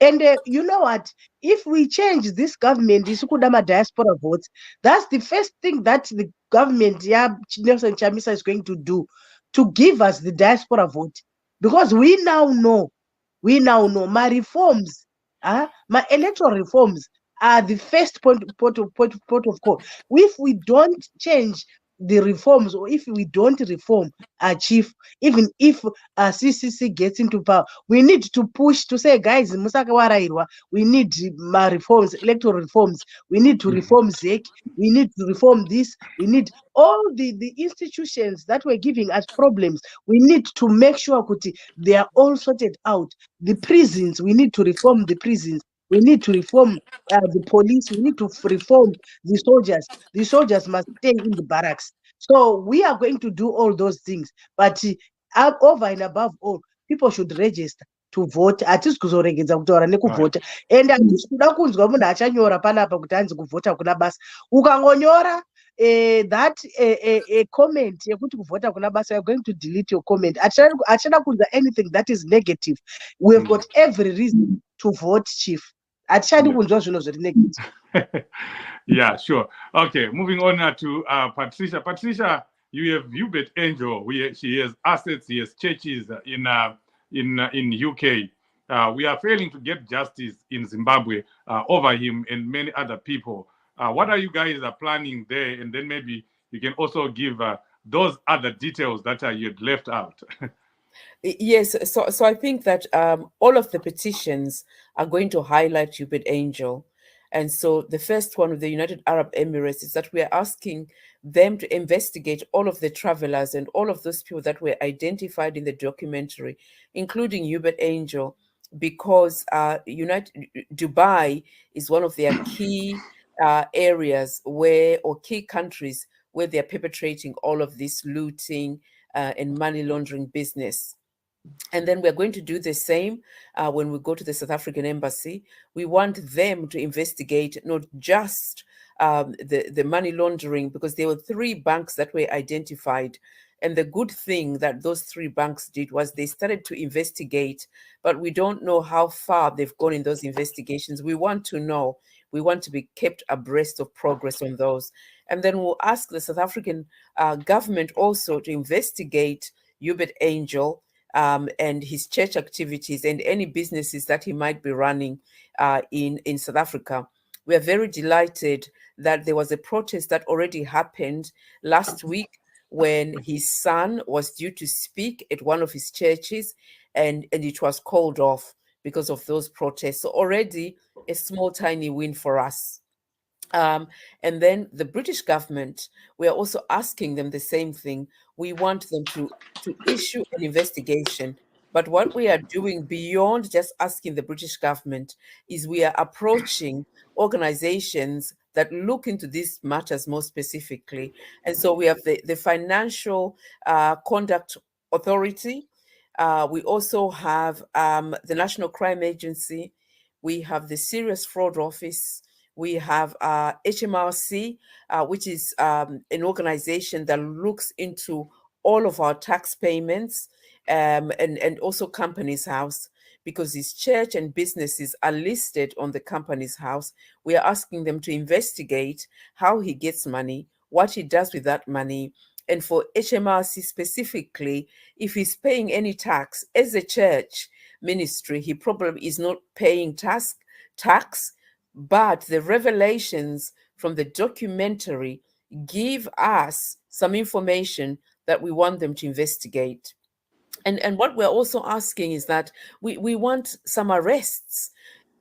And you know what? If we change this government, isukudama diaspora votes, that's the first thing that the government, Nelson Chamisa, is going to do to give us the diaspora vote. Because we now know my reforms, my electoral reforms are the first point of call. If we don't change the reforms, or if we don't reform our chief, even if CCC gets into power, we need to push to say, guys, we need my reforms, electoral reforms. We need to reform ZEC. We need to reform this. We need all the institutions that were giving us problems. We need to make sure they are all sorted out. The prisons, we need to reform the prisons. We need to reform the police. We need to reform the soldiers. The soldiers must stay in the barracks. So we are going to do all those things. But over and above all, people should register to vote. Hatisi kuzoregedza kutaura nekuvhota. And hatisi kuda kunzwa munhu achanyora panapa kuti hanzi kuvhota kuna basa. Ukangonyora that a comment yekuti kuvhota kuna basa, you're going to delete your comment. Achada kunzwa anything that is negative. We've got every reason to vote, chief. Yeah, sure. Okay, moving on to Patricia. Patricia, you have Hubert Angel. She has assets, he has churches in UK. We are failing to get justice in Zimbabwe over him and many other people. What are you guys planning there? And then maybe you can also give those other details that you had left out. Yes, so I think that all of the petitions are going to highlight Hubert Angel. And so the first one with the United Arab Emirates is that we are asking them to investigate all of the travelers and all of those people that were identified in the documentary, including Hubert Angel, because Dubai is one of their key areas or key countries where they're perpetrating all of this looting and money laundering business. And then we're going to do the same when we go to the South African embassy. We want them to investigate not just the money laundering, because there were 3 banks that were identified. And the good thing that those 3 banks did was they started to investigate, but we don't know how far they've gone in those investigations. We want to know. We want to be kept abreast of progress on those. And then we'll ask the South African government also to investigate Hubert Angel and his church activities and any businesses that he might be running in South Africa. We are very delighted that there was a protest that already happened last week when his son was due to speak at one of his churches, and it was called off because of those protests. So already a small, tiny win for us. And then the British government, we are also asking them the same thing. We want them to issue an investigation. But what we are doing beyond just asking the British government is we are approaching organizations that look into these matters more specifically. And so we have the Financial Conduct Authority. We also have the National Crime Agency. We have the Serious Fraud Office. We have HMRC, which is an organization that looks into all of our tax payments, and also Companies House, because his church and businesses are listed on the Companies House. We are asking them to investigate how he gets money, what he does with that money, and for HMRC specifically, if he's paying any tax as a church ministry, he probably is not paying tax, but the revelations from the documentary give us some information that we want them to investigate. And what we're also asking is that we want some arrests.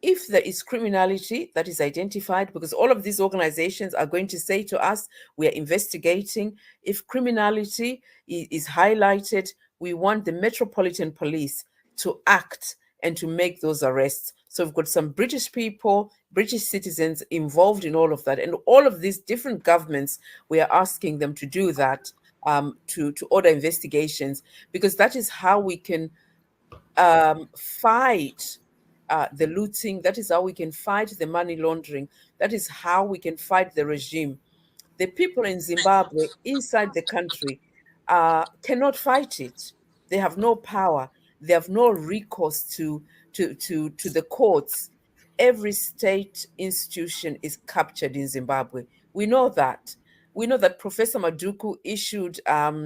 If there is criminality that is identified, because all of these organizations are going to say to us, we are investigating. If criminality is highlighted, we want the Metropolitan Police to act and to make those arrests. So we've got some British people, British citizens involved in all of that. And all of these different governments, we are asking them to do that, to order investigations, because that is how we can fight the looting. That is how we can fight the money laundering. That is how we can fight the regime. The people in Zimbabwe inside the country cannot fight it. They have no power. They have no recourse to the courts. Every state institution is captured in Zimbabwe. We know that. We know that Professor Maduku issued a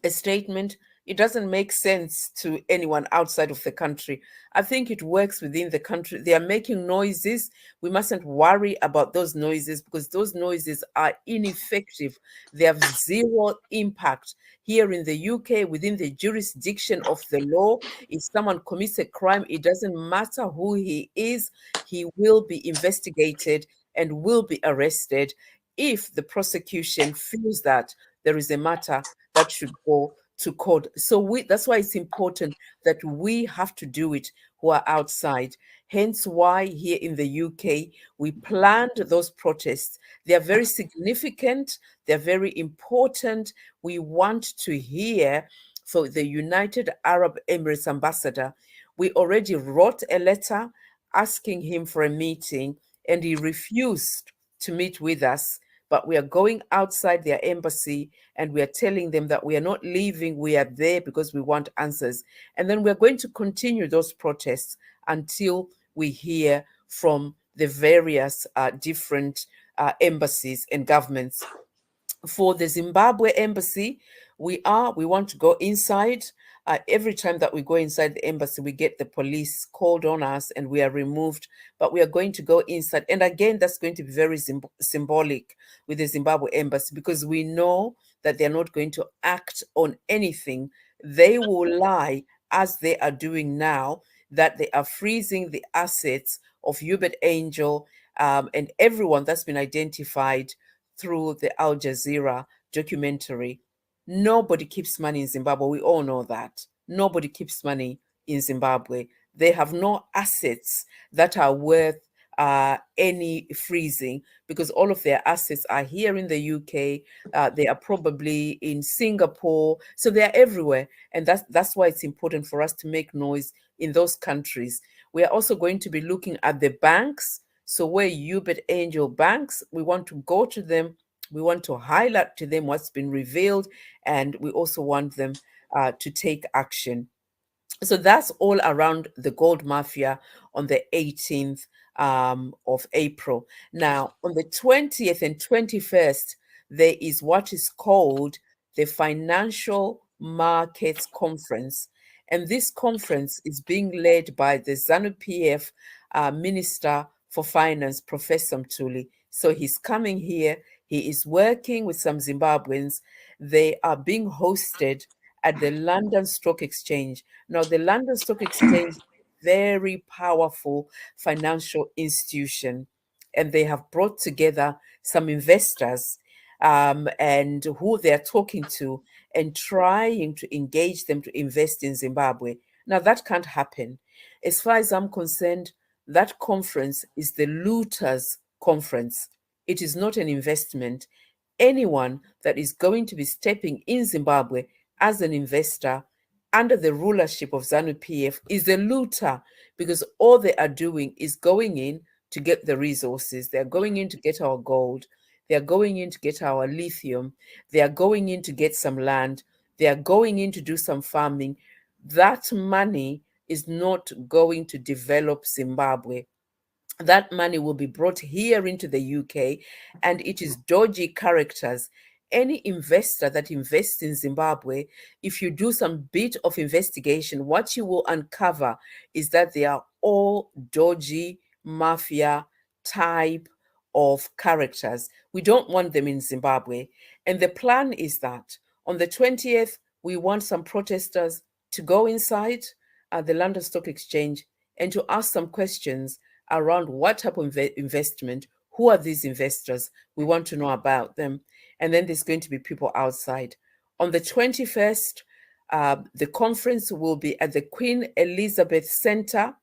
statement. It doesn't make sense to anyone outside of the country. I think it works within the country. They are making noises. We mustn't worry about those noises, because those noises are ineffective. They have zero impact. Here in the UK, within the jurisdiction of the law, if someone commits a crime, it doesn't matter who he is, he will be investigated and will be arrested if the prosecution feels that there is a matter that should go to court. So that's why it's important that we have to do it who are outside. Hence why here in the UK, we planned those protests. They are very significant. They're very important. We want to hear from the United Arab Emirates ambassador. We already wrote a letter asking him for a meeting, and he refused to meet with us. But we are going outside their embassy and we are telling them that we are not leaving. We are there because we want answers. And then we're going to continue those protests until we hear from the various different embassies and governments. For the Zimbabwe embassy, we want to go inside. Every time that we go inside the embassy, we get the police called on us and we are removed, but we are going to go inside. And again, that's going to be very symbolic with the Zimbabwe embassy, because we know that they're not going to act on anything. They will lie, as they are doing now, that they are freezing the assets of Hubert Angel and everyone that's been identified through the Al Jazeera documentary. Nobody keeps money in Zimbabwe. We all know that. Nobody keeps money in Zimbabwe. They have no assets that are worth any freezing, because all of their assets are here in the UK. They are probably in Singapore. So they are everywhere. And that's why it's important for us to make noise in those countries. We are also going to be looking at the banks. So where Hubert Angel banks, we want to go to them. We want to highlight to them what's been revealed, and we also want them to take action. So that's all around the gold mafia on the 18th of April. Now, on the 20th and 21st, there is what is called the Financial Markets Conference. And this conference is being led by the ZANU-PF Minister for Finance, Professor Mtuli. So he's coming here. He is working with some Zimbabweans. They are being hosted at the London Stock Exchange. Now, the London Stock Exchange is a very powerful financial institution, and they have brought together some investors and who they're talking to and trying to engage them to invest in Zimbabwe. Now, that can't happen. As far as I'm concerned, that conference is the looters' conference. It is not an investment. Anyone that is going to be stepping in Zimbabwe as an investor under the rulership of ZANU-PF is a looter, because all they are doing is going in to get the resources. They're going in to get our gold. They're going in to get our lithium. They are going in to get some land. They are going in to do some farming. That money is not going to develop Zimbabwe. That money will be brought here into the UK, and it is dodgy characters. Any investor that invests in Zimbabwe, if you do some bit of investigation, what you will uncover is that they are all dodgy mafia type of characters. We don't want them in Zimbabwe. And the plan is that on the 20th, we want some protesters to go inside the London Stock Exchange and to ask some questions around what type of investment, who are these investors? We want to know about them. And then there's going to be people outside. On the 21st, The conference will be at the Queen Elizabeth Centre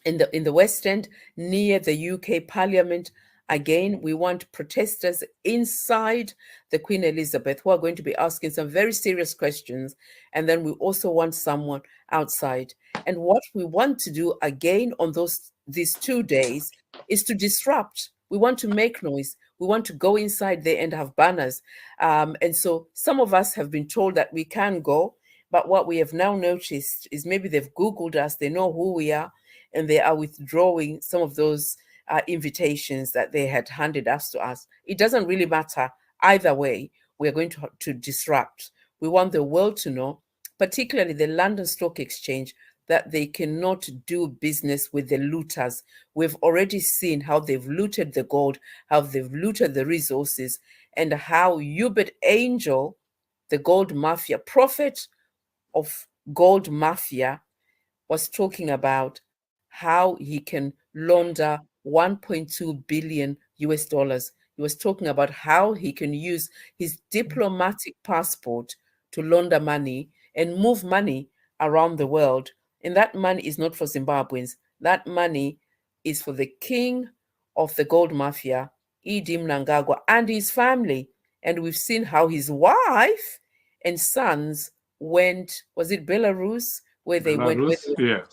in the West End near the UK Parliament. Again, we want protesters inside the Queen Elizabeth who are going to be asking some very serious questions. And then we also want someone outside. And what we want to do again on these 2 days is to disrupt. We want to make noise. We want to go inside there and have banners. And so some of us have been told that we can go. But what we have now noticed is maybe they've Googled us, they know who we are, and they are withdrawing some of those invitations that they had handed us to us. It doesn't really matter. Either way, we're going to disrupt. We want the world to know, particularly the London Stock Exchange, that they cannot do business with the looters. We've already seen how they've looted the gold, how they've looted the resources, and how Hubert Angel, the gold mafia, prophet of gold mafia, was talking about how he can launder 1.2 billion US dollars. He was talking about how he can use his diplomatic passport to launder money and move money around the world. And that money is not for Zimbabweans. That money is for the king of the gold mafia, Idi Mnangagwa, and his family. And we've seen how his wife and sons went, was it Belarus? Where they went, Belarus, yes.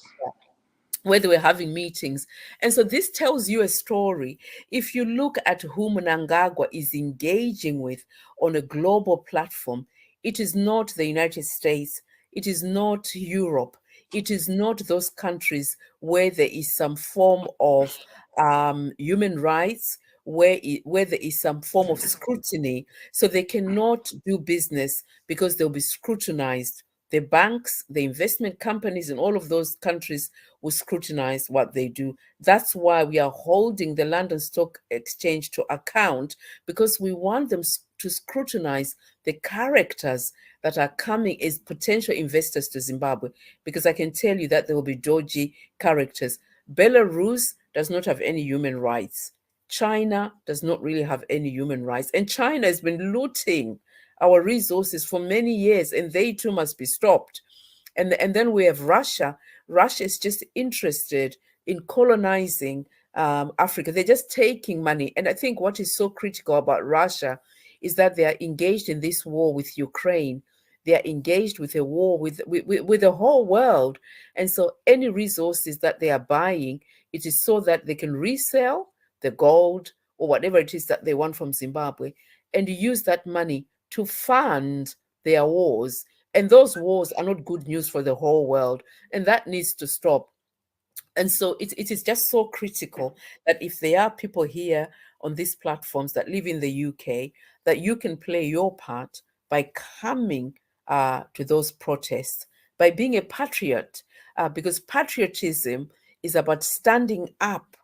where they were having meetings. And so this tells you a story. If you look at who Mnangagwa is engaging with on a global platform, it is not the United States, it is not Europe, it is not those countries where there is some form of human rights, where there is some form of scrutiny. So they cannot do business because they'll be scrutinized. The banks, the investment companies in all of those countries will scrutinize what they do. That's why we are holding the London Stock Exchange to account, because we want them to scrutinize the characters that are coming as potential investors to Zimbabwe, because I can tell you that there will be dodgy characters. Belarus does not have any human rights. China does not really have any human rights. And China has been looting our resources for many years, and they too must be stopped. And then we have Russia. Russia is just interested in colonizing Africa. They're just taking money. And I think what is so critical about Russia is that they are engaged in this war with Ukraine. They are engaged with a war with the whole world. And so any resources that they are buying, it is so that they can resell the gold or whatever it is that they want from Zimbabwe, and use that money to fund their wars. And those wars are not good news for the whole world. And that needs to stop. And so it is just so critical that if there are people here on these platforms that live in the UK, that you can play your part by coming to those protests, by being a patriot, because patriotism is about standing up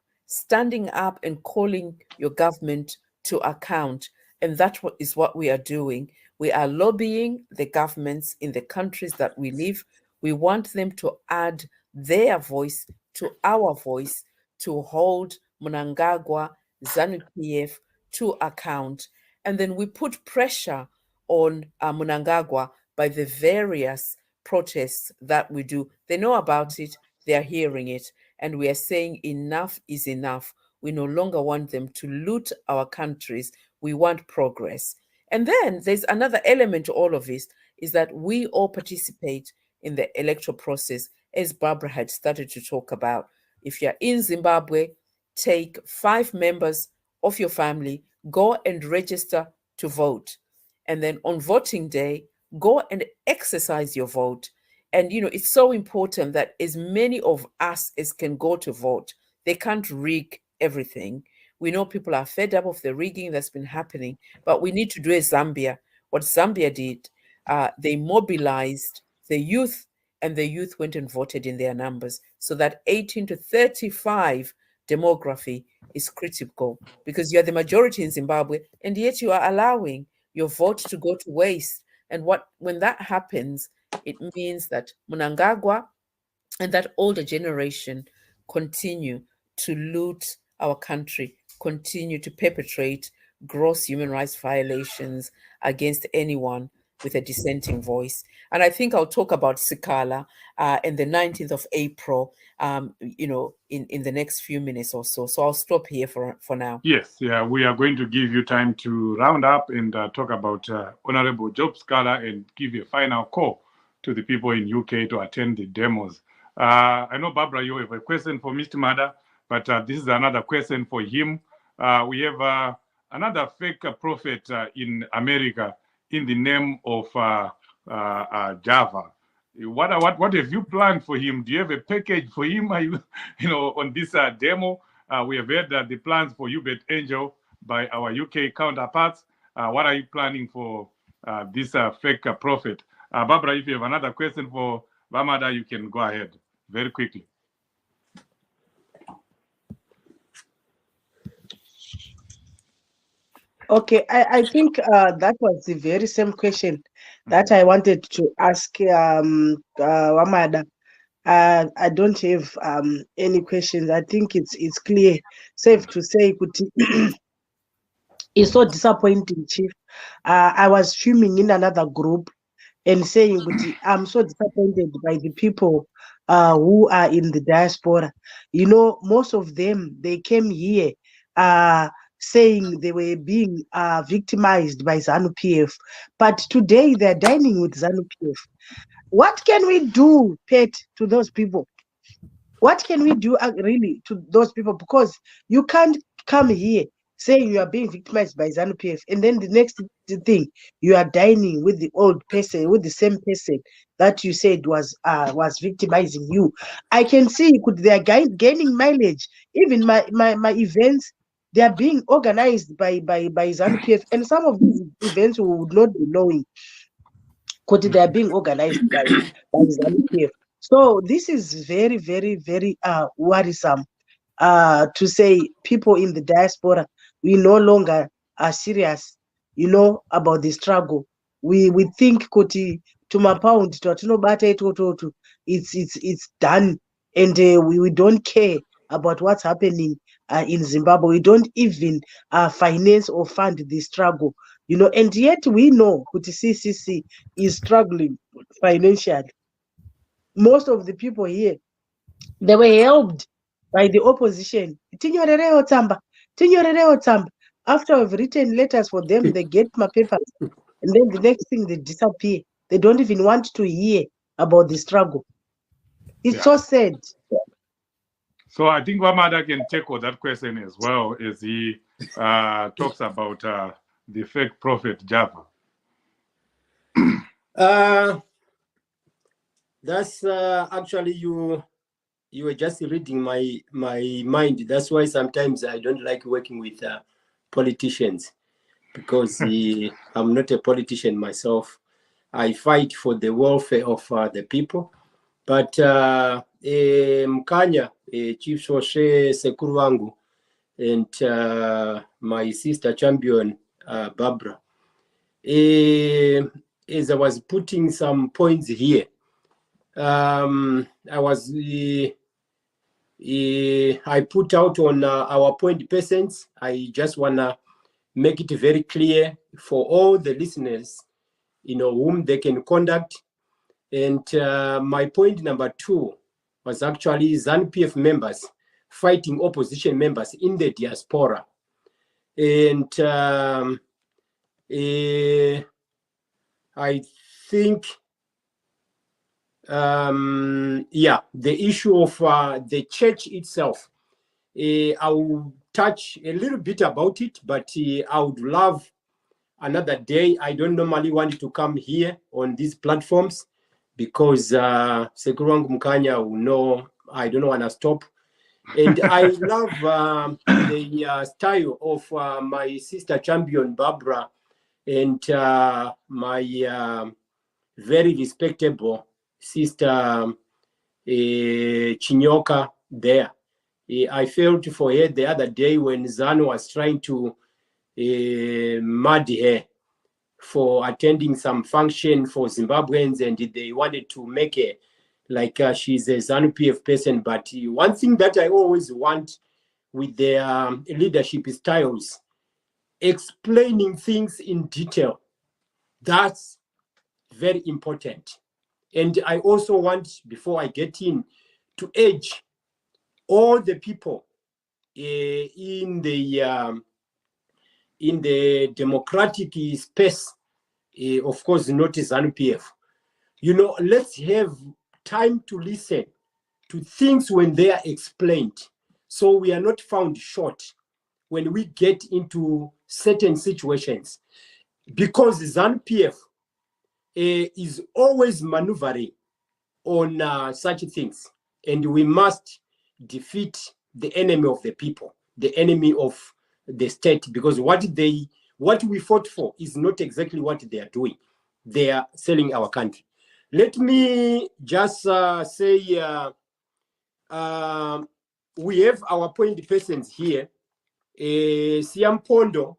and calling your government to account. And that is what we are doing. We are lobbying the governments in the countries that we live. We want them to add their voice to our voice, to hold Mnangagwa, ZANU-PF to account. And then we put pressure on Mnangagwa by the various protests that we do. They know about it, they are hearing it, and we are saying enough is enough. We no longer want them to loot our countries. We want progress. And then there's another element to all of this, is that we all participate in the electoral process, as Barbara had started to talk about. If you're in Zimbabwe, take 5 members of your family, go and register to vote. And then on voting day, go and exercise your vote. And, it's so important that as many of us as can go to vote. They can't rig everything. We know people are fed up of the rigging that's been happening, but we need to do as Zambia. What Zambia did, they mobilized the youth, and the youth went and voted in their numbers. So that 18 to 35 demography is critical, because you're the majority in Zimbabwe, and yet you are allowing your vote to go to waste. And when that happens, it means that Mnangagwa and that older generation continue to loot our country, continue to perpetrate gross human rights violations against anyone with a dissenting voice. And I think I'll talk about Sikhala and the 19th of April, you know, in the next few minutes or so. So I'll stop here for now. Yes, yeah, we are going to give you time to round up and talk about Honorable Job Sikhala and give a final call to the people in UK to attend the demos. I know, Barbara, you have a question for Mr. Mada, but this is another question for him. We have another fake prophet in America in the name of Java. What have you planned for him? Do you have a package for him? Are you, on this demo? We have heard the plans for Hubert Angel by our UK counterparts. What are you planning for this fake prophet? Barbara, if you have another question for Bamada, you can go ahead very quickly. Okay, I think that was the very same question that I wanted to ask Wamada. I don't have any questions. I think it's clear, safe to say, it's so disappointing, Chief. I was streaming in another group and saying, I'm so disappointed by the people who are in the diaspora. You know, most of them, they came here saying they were being victimized by ZANU-PF. But today they're dining with ZANU-PF. What can we do, Pet, to those people? What can we do really to those people? Because you can't come here saying you are being victimized by ZANU-PF, and then the next thing, you are dining with the old person, with the same person that you said was victimizing you. I can see they are gaining mileage. Even my events, they are being organized by ZANU-PF, and some of these events we would not be knowing because they are being organized by ZANU-PF. So this is very, very, very worrisome to say people in the diaspora, we no longer are serious, about the struggle. We think kuti tumapound twatinobata itototo it's done, and we don't care about what's happening in Zimbabwe. We don't even finance or fund the struggle, and yet we know kuti CCC is struggling financially. Most of the people here, they were helped by the opposition. After I've written letters for them, they get my papers, and then the next thing, they disappear. They don't even want to hear about the struggle. It's so sad. So I think Wamada can tackle that question as well, as he talks about the fake prophet Java. That's actually you were just reading my mind. That's why sometimes I don't like working with politicians, because I'm not a politician myself. I fight for the welfare of the people. But Mkanya, Chief Soshe Sekuru wangu, and my sister champion Barbara, as I was putting some points here, I put out on our point persons. I just wanna make it very clear for all the listeners, whom they can contact. And my point number 2 was actually ZANU-PF members fighting opposition members in the diaspora. And I think, the issue of the church itself, I will touch a little bit about it, but I would love another day. I don't normally want to come here on these platforms because Sekuru wangu Mkanya will know I don't want to stop. And I love the style of my sister champion Barbara and my very respectable sister Chinyoka there. I felt for her the other day when ZANU was trying to mud her for attending some function for Zimbabweans, and they wanted to make her like she's a ZANU-PF person. But one thing that I always want with their leadership styles, explaining things in detail. That's very important. And I also want, before I get in, to urge all the people in the democratic space, of course, not ZANU-PF. You know, let's have time to listen to things when they are explained, so we are not found short when we get into certain situations, because ZANU-PF is always maneuvering on such things, and we must defeat the enemy of the people, the enemy of the state, because what we fought for is not exactly what they are doing. They are selling our country. Let me just say we have our point persons here, Siampondo,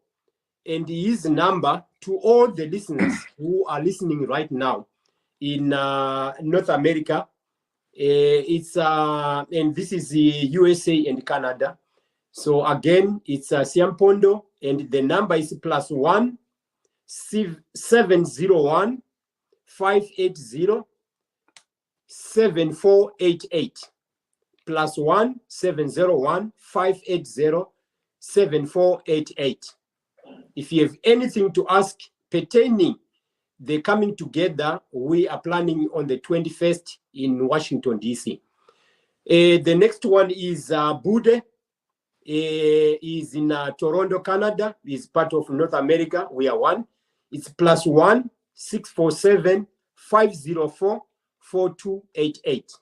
and his number to all the listeners who are listening right now in North America. It's and this is the USA and Canada. So again, it's Siampondo, and the number is +1 701 580 7488. +1 701 580 7488. If you have anything to ask pertaining the coming together, we are planning on the 21st in Washington, D.C. The next one is Bude, is in Toronto, Canada, is part of North America. We are one. It's +1 647 504 4288.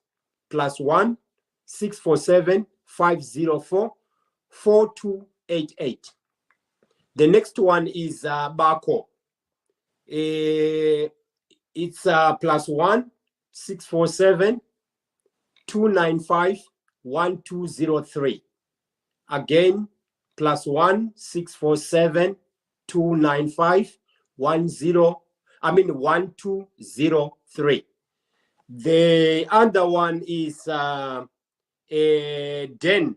+1 647 504 4288. The next one is Bako. It's +1 647 295 1203. Again, +1 647 295 1203. The other one is Den.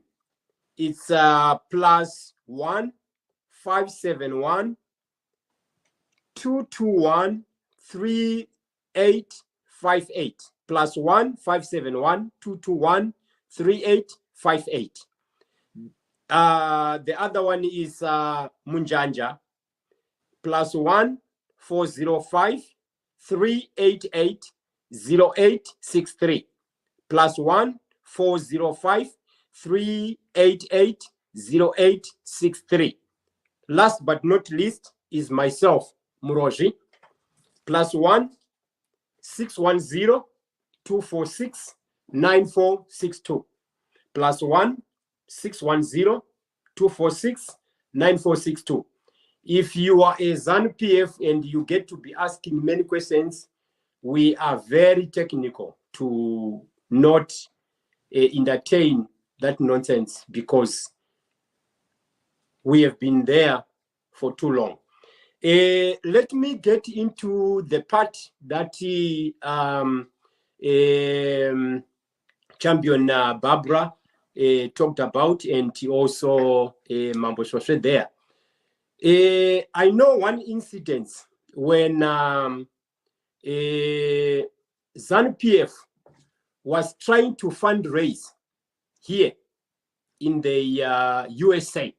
It's +1 571 221 3858. +1 571 221 3858. The other one is Munjanja, +1 405 388 0863. +1 405 388 0863. Last but not least is myself, Muroji, +1 610 246 9462. +1 610 246 9462. If you are a ZANU-PF and you get to be asking many questions, we are very technical to not entertain that nonsense, because we have been there for too long. Let me get into the part that Champion Barbara talked about, and also Mambo Shoshe there. I know one incident when ZANU-PF was trying to fundraise here in the USA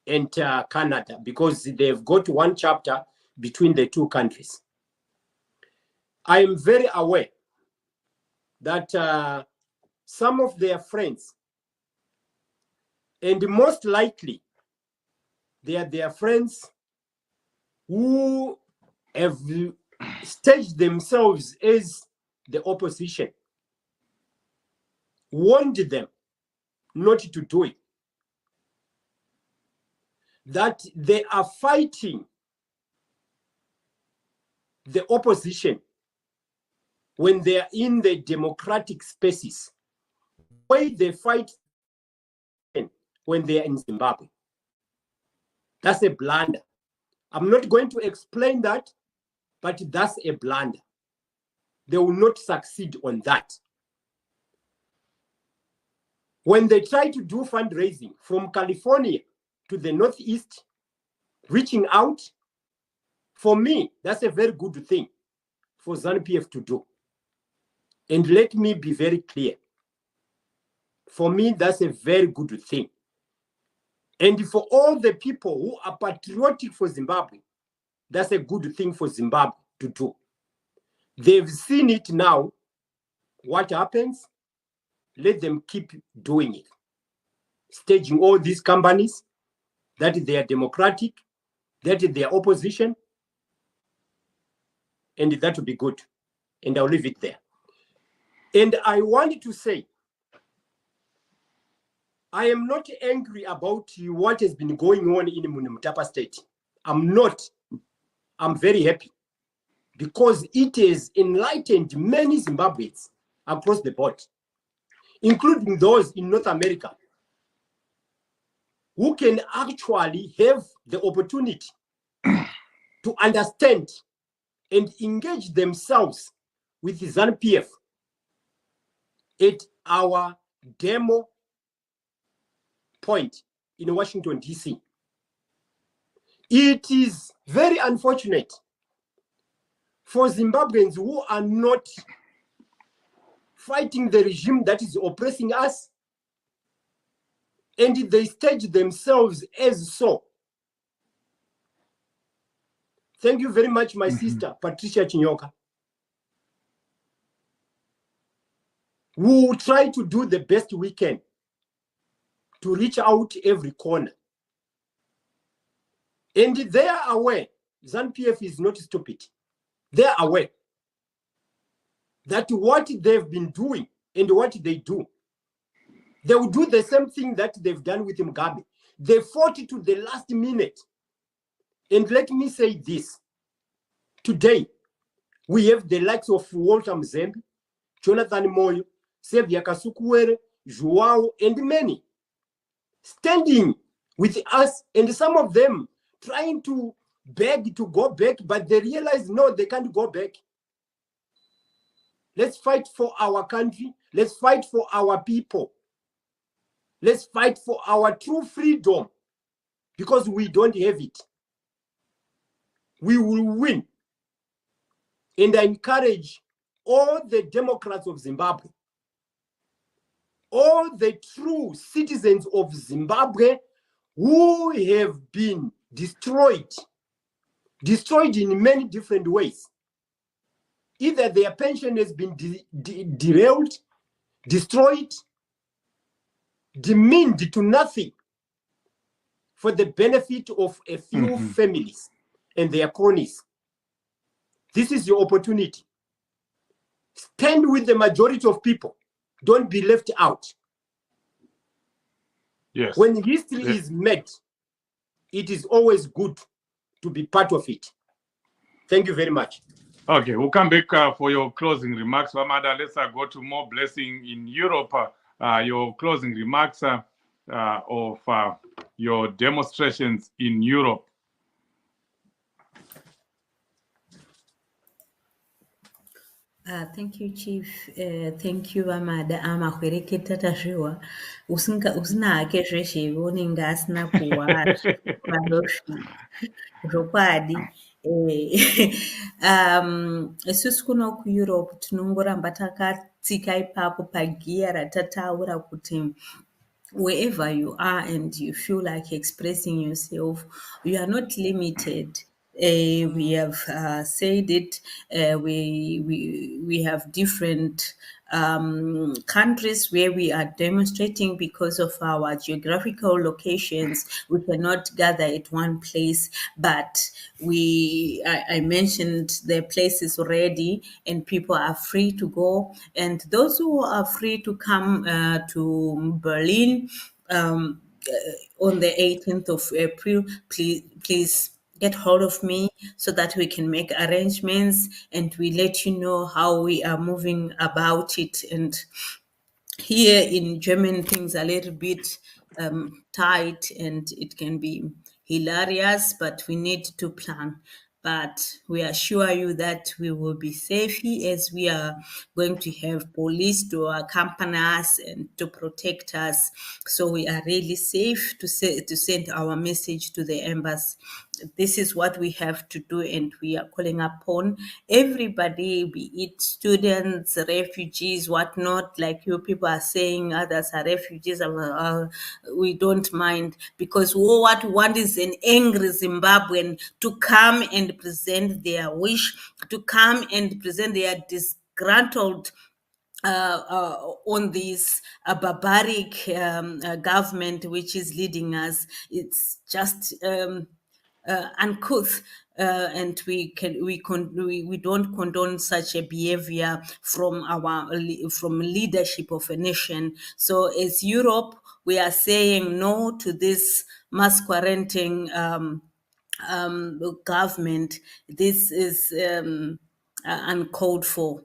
and Canada, because they've got one chapter between the two countries. I am very aware that some of their friends, and most likely they are their friends who have staged themselves as the opposition, warned them not to do it, that they are fighting the opposition when they are in the democratic spaces, the way they fight when they are in Zimbabwe. That's a blunder. I'm not going to explain that, but that's a blunder. They will not succeed on that. When they try to do fundraising from California to the Northeast, reaching out For me, that's a very good thing for ZANU-PF to do. And let me be very clear. For me, that's a very good thing. And for all the people who are patriotic for Zimbabwe, that's a good thing for Zimbabwe to do. They've seen it now. What happens? Let them keep doing it. Staging all these companies that they are democratic, that they are opposition, and that will be good. And I'll leave it there. And I wanted to say, I am not angry about what has been going on in Mutapa State. I'm not. I'm very happy because it has enlightened many Zimbabweans across the board, including those in North America, who can actually have the opportunity to understand and engage themselves with the ZANU-PF at our demo point in Washington, D.C. It is very unfortunate for Zimbabweans who are not fighting the regime that is oppressing us, and they stage themselves as so. Thank you very much, my sister, Patricia Chinyoka. We will try to do the best we can to reach out every corner. And they are aware, ZANU-PF is not stupid. They are aware that what they've been doing and what they do, they will do the same thing that they've done with Mugabe. They fought to the last minute. And let me say this. Today, we have the likes of Walter Mzembe, Jonathan Moyo, Sevia Kasukuwere, Joao, and many standing with us, and some of them trying to beg to go back, but they realize, no, they can't go back. Let's fight for our country. Let's fight for our people. Let's fight for our true freedom, because we don't have it. We will win. And I encourage all the Democrats of Zimbabwe, all the true citizens of Zimbabwe who have been destroyed in many different ways. Either their pension has been derailed, destroyed, demeaned to nothing for the benefit of a few families and their cronies. This is your opportunity. Stand with the majority of people. Don't be left out. Yes. When history is made, it is always good to be part of it. Thank you very much. Okay, we'll come back for your closing remarks. Wamada, let's go to more blessing in Europe. Your closing remarks of your demonstrations in Europe. Thank you, Chief. Thank you, Amada. Amahwereketa tazviwa. Usina hake zveshe unenge asina kuwara zvokwadi. Isusu kuno kuEurope tinongoramba takatsika ipapo pagiya ratataura kuti wherever you are and you feel like expressing yourself, you are not limited. We have said it. We have different countries where we are demonstrating because of our geographical locations. We cannot gather at one place, but I mentioned the places already, and people are free to go. And those who are free to come to Berlin on the 18th of April, please get hold of me so that we can make arrangements and we let you know how we are moving about it. And here in German, things are a little bit tight and it can be hilarious, but we need to plan. But we assure you that we will be safe as we are going to have police to accompany us and to protect us. So we are really safe to send our message to the embassy. this is what we have to do, and we are calling upon everybody, be it students, refugees, whatnot, like you people are saying, others are refugees, we don't mind, because what we want is an angry Zimbabwean to come and present their wish, to come and present their disgruntled on this barbaric government which is leading us. It's just uncouth, and we don't condone such a behavior from from leadership of a nation. So as Europe, we are saying no to this mass quarantining government. This is uncalled for.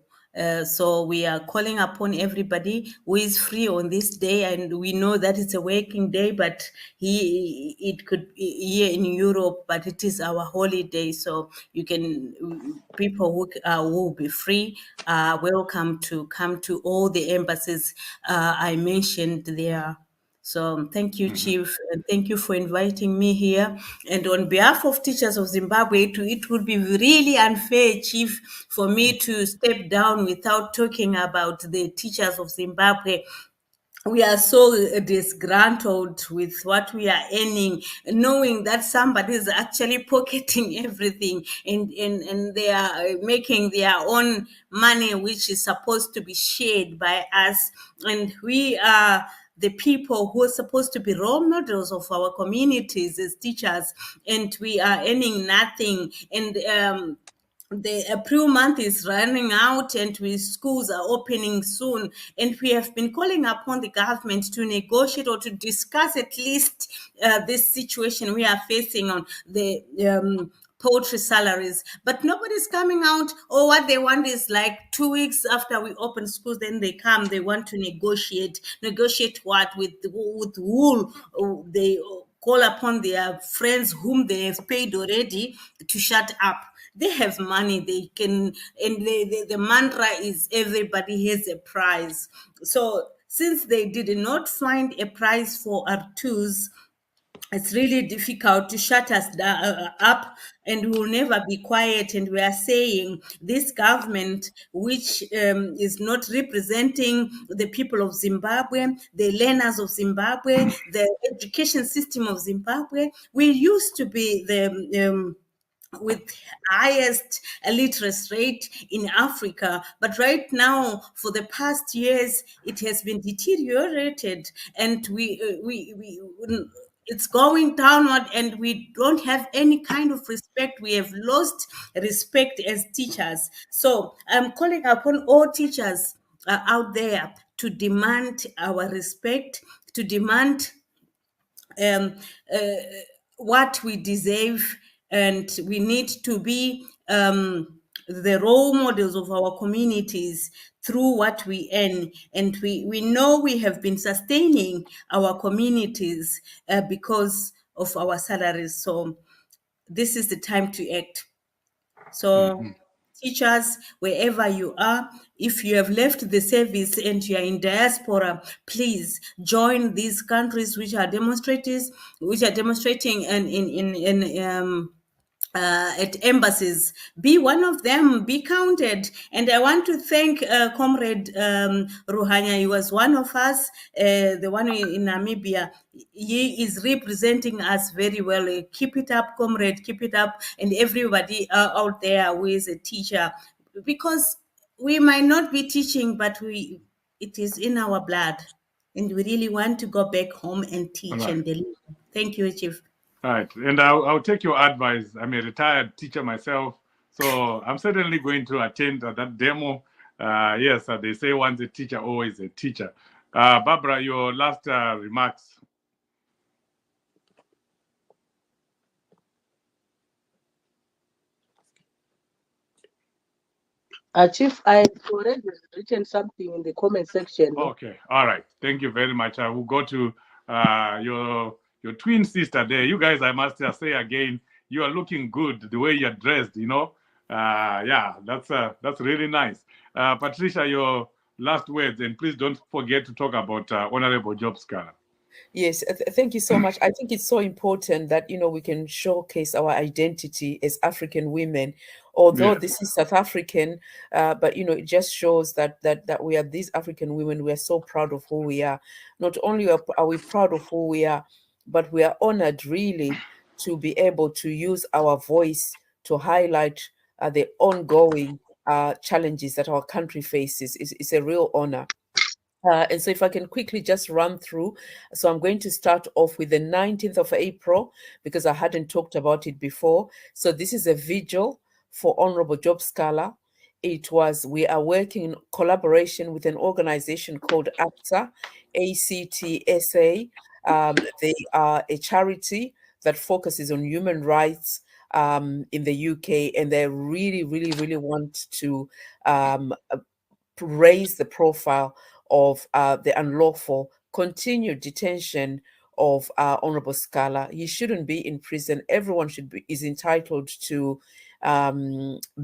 So we are calling upon everybody who is free on this day, and we know that it's a working day, but it could be here in Europe, but it is our holiday. So you can, people who will be free are welcome to come to all the embassies I mentioned there. So thank you, Chief, and thank you for inviting me here. And on behalf of teachers of Zimbabwe, it would be really unfair, Chief, for me to step down without talking about the teachers of Zimbabwe. We are so disgruntled with what we are earning, knowing that somebody is actually pocketing everything, and they are making their own money, which is supposed to be shared by us. And we are the people who are supposed to be role models of our communities as teachers, and we are earning nothing. And the April month is running out, and schools are opening soon, and we have been calling upon the government to negotiate or to discuss at least this situation we are facing on the poultry salaries, but nobody's coming out. Or what they want is like 2 weeks after we open schools, then they come, they want to negotiate what with wool. They call upon their friends whom they have paid already to shut up. They have money, they can, and the mantra is everybody has a price. So since they did not find a price for R2s, it's really difficult to shut us up, and we will never be quiet. And we are saying this government, which is not representing the people of Zimbabwe, the learners of Zimbabwe, the education system of Zimbabwe. We used to be the with highest literacy rate in Africa, but right now, for the past years, it has been deteriorated, and it's going downward, and we don't have any kind of respect. We have lost respect as teachers. So I'm calling upon all teachers out there to demand our respect, to demand what we deserve, and we need to be the role models of our communities through what we earn. And we know we have been sustaining our communities because of our salaries. So this is the time to act. So teachers, wherever you are, if you have left the service and you are in diaspora, please join these countries which are demonstrating at embassies. Be one of them, be counted. And I want to thank Comrade Ruhanya. He was one of us, the one in Namibia. He is representing us very well. Keep it up, Comrade, keep it up. And everybody out there who is a teacher, because we might not be teaching, but it is in our blood. And we really want to go back home and teach and deliver. Thank you, Chief. Right, and I'll take your advice. I'm a retired teacher myself, so I'm certainly going to attend that demo. Yes, they say once a teacher, always a teacher. Barbara, your last remarks. Chief, I already written something in the comment section. Okay, all right. Thank you very much. I will go to your twin sister there. You guys, I must say again, you are looking good the way you're dressed, you know. Yeah, that's really nice. Patricia, your last words, and please don't forget to talk about Honorable Job Sikhala. Yes, thank you so much. I think it's so important that, you know, we can showcase our identity as African women. Although Yeah. this is South African, but, you know, it just shows that we are these African women. We are so proud of who we are. Not only are we proud of who we are, but we are honored really to be able to use our voice to highlight the ongoing challenges that our country faces. It's a real honor. And so if I can quickly just run through. So I'm going to start off with the 19th of April because I hadn't talked about it before. So this is a vigil for Honorable Job Sikhala. We are working in collaboration with an organization called ACTA, ACTSA. They are a charity that focuses on human rights in the UK, and they really, really, really want to raise the profile of the unlawful continued detention of Honorable Sikhala. He shouldn't be in prison. Everyone is entitled to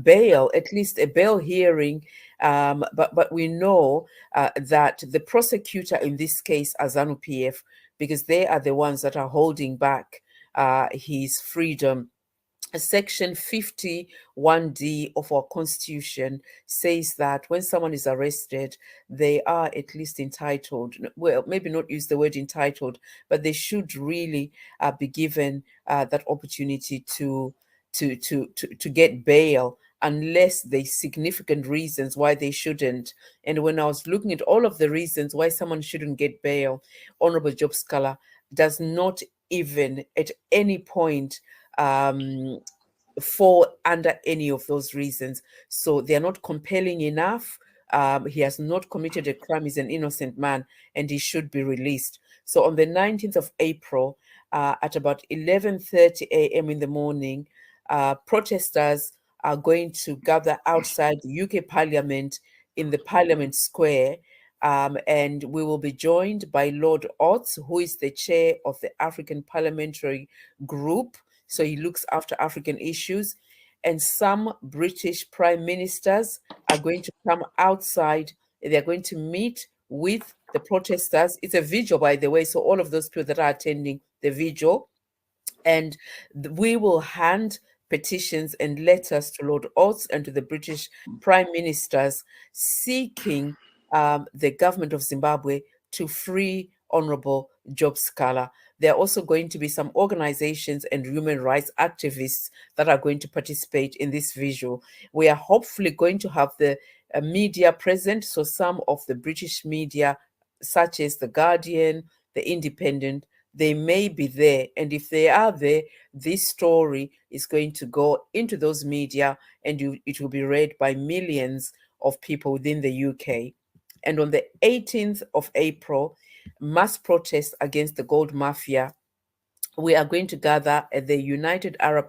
bail, at least a bail hearing. But we know that the prosecutor in this case, Azanu PF, because they are the ones that are holding back his freedom. Section 51D of our constitution says that when someone is arrested, they are at least entitled, well, maybe not use the word entitled, but they should really be given that opportunity to get bail unless there's significant reasons why they shouldn't. And when I was looking at all of the reasons why someone shouldn't get bail, Honorable Job Sikhala does not even at any point fall under any of those reasons. So they are not compelling enough. He has not committed a crime. He's an innocent man and he should be released. So on the 19th of April, at about 11:30 a.m. in the morning, protesters are going to gather outside the UK Parliament in the Parliament Square. And we will be joined by Lord Otts, who is the chair of the African Parliamentary Group. So he looks after African issues. And some British prime ministers are going to come outside. They're going to meet with the protesters. It's a vigil, by the way. So all of those people that are attending the vigil, and we will hand petitions and letters to Lord Otts and to the British prime ministers seeking the government of Zimbabwe to free Honorable Job Sikhala. There are also going to be some organizations and human rights activists that are going to participate in this visual. We are hopefully going to have the media present. So some of the British media, such as The Guardian, The Independent, they may be there. And if they are there, this story is going to go into those media and it will be read by millions of people within the UK. And on the 18th of April, mass protest against the gold mafia. We are going to gather at the United Arab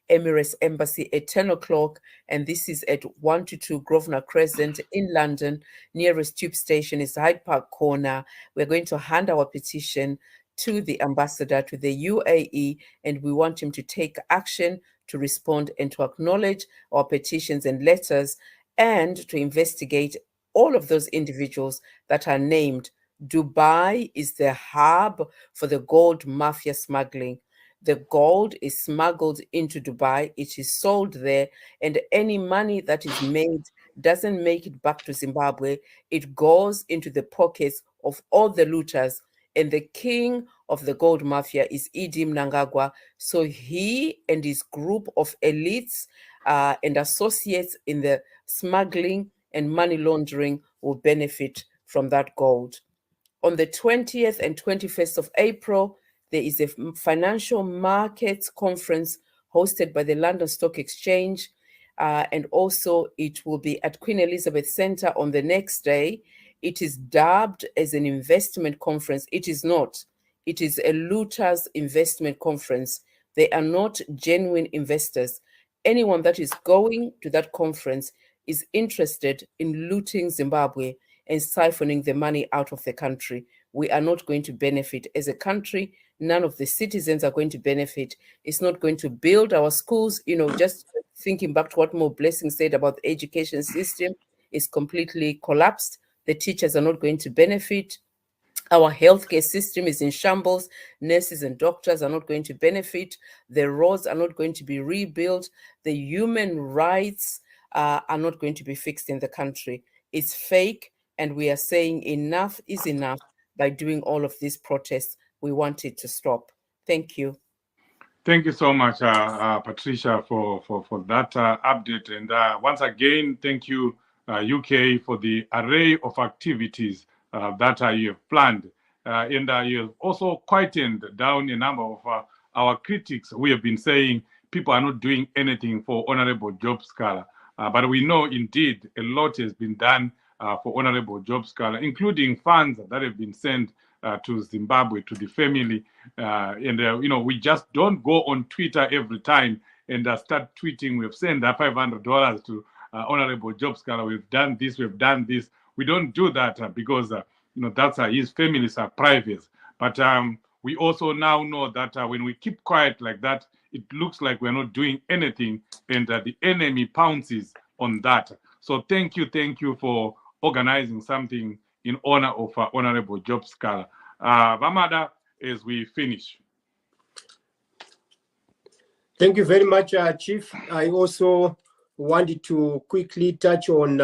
Emirates Embassy at 10 o'clock, and this is at 122 Grosvenor Crescent in London. Nearest tube station is Hyde Park Corner. We're going to hand our petition to the ambassador to the UAE, and we want him to take action to respond and to acknowledge our petitions and letters and to investigate all of those individuals that are named. Dubai is the hub for the gold mafia smuggling. The gold is smuggled into Dubai, it is sold there, and any money that is made doesn't make it back to Zimbabwe. It goes into the pockets of all the looters. And the king of the gold mafia is Idi Mnangagwa. So he and his group of elites and associates in the smuggling and money laundering will benefit from that gold. On the 20th and 21st of April, there is a financial markets conference hosted by the London Stock Exchange. And also it will be at Queen Elizabeth Centre on the next day. It is dubbed as an investment conference. It is not. It is a looters investment conference. They are not genuine investors. Anyone that is going to that conference is interested in looting Zimbabwe and siphoning the money out of the country. We are not going to benefit as a country. None of the citizens are going to benefit. It's not going to build our schools. You know, just thinking back to what Mo Blessing said about the education system, is completely collapsed. The teachers are not going to benefit. Our healthcare system is in shambles. Nurses and doctors are not going to benefit. The roads are not going to be rebuilt. The human rights are not going to be fixed in the country. It's fake, and we are saying enough is enough by doing all of these protests. We want it to stop. Thank you. Thank you so much, Patricia, for that update. And once again, thank you, UK, for the array of activities that you have planned. And you have also quietened down a number of our critics. We have been saying people are not doing anything for Honorable Job Sikhala. But we know, indeed, a lot has been done for Honorable Job Sikhala, including funds that have been sent to Zimbabwe, to the family. We just don't go on Twitter every time and start tweeting, we've sent $500 to Honorable Job Sikhala, we've done this, we've done this. We don't do that because, that's his families are private. But we also now know that when we keep quiet like that, it looks like we're not doing anything, and the enemy pounces on that. So thank you for organizing something in honor of Honorable Job Sikhala. Vamada, as we finish. Thank you very much, Chief. I also wanted to quickly touch on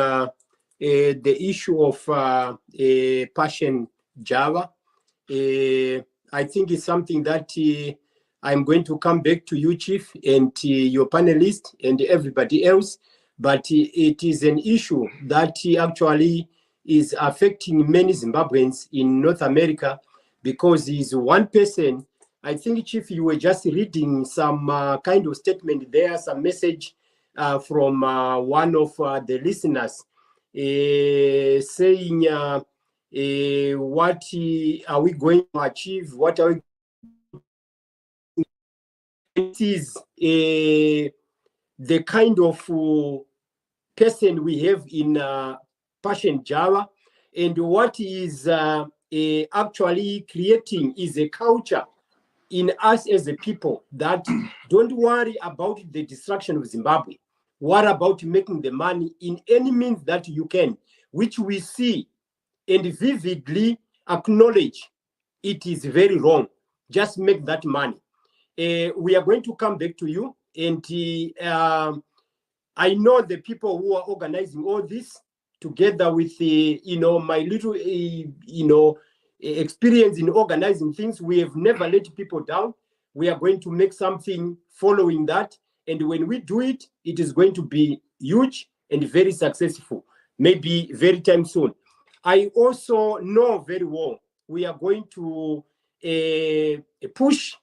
the issue of Passion Java. I think it's something that I'm going to come back to you, Chief, and your panelists and everybody else. But it is an issue that actually is affecting many Zimbabweans in North America, because he's one person. I think, Chief, you were just reading some kind of statement there, some message from one of the listeners saying, what are we going to achieve? What are we? It is the kind of person we have in Passion Java, and what is actually creating is a culture in us as a people that don't worry about the destruction of Zimbabwe. What about making the money in any means that you can, which we see and vividly acknowledge it is very wrong. Just make that money. We are going to come back to you, and I know the people who are organizing all this, together with my little experience in organizing things. We have never let people down. We are going to make something following that, and when we do it, it is going to be huge and very successful, maybe very time soon. I also know very well we are going to push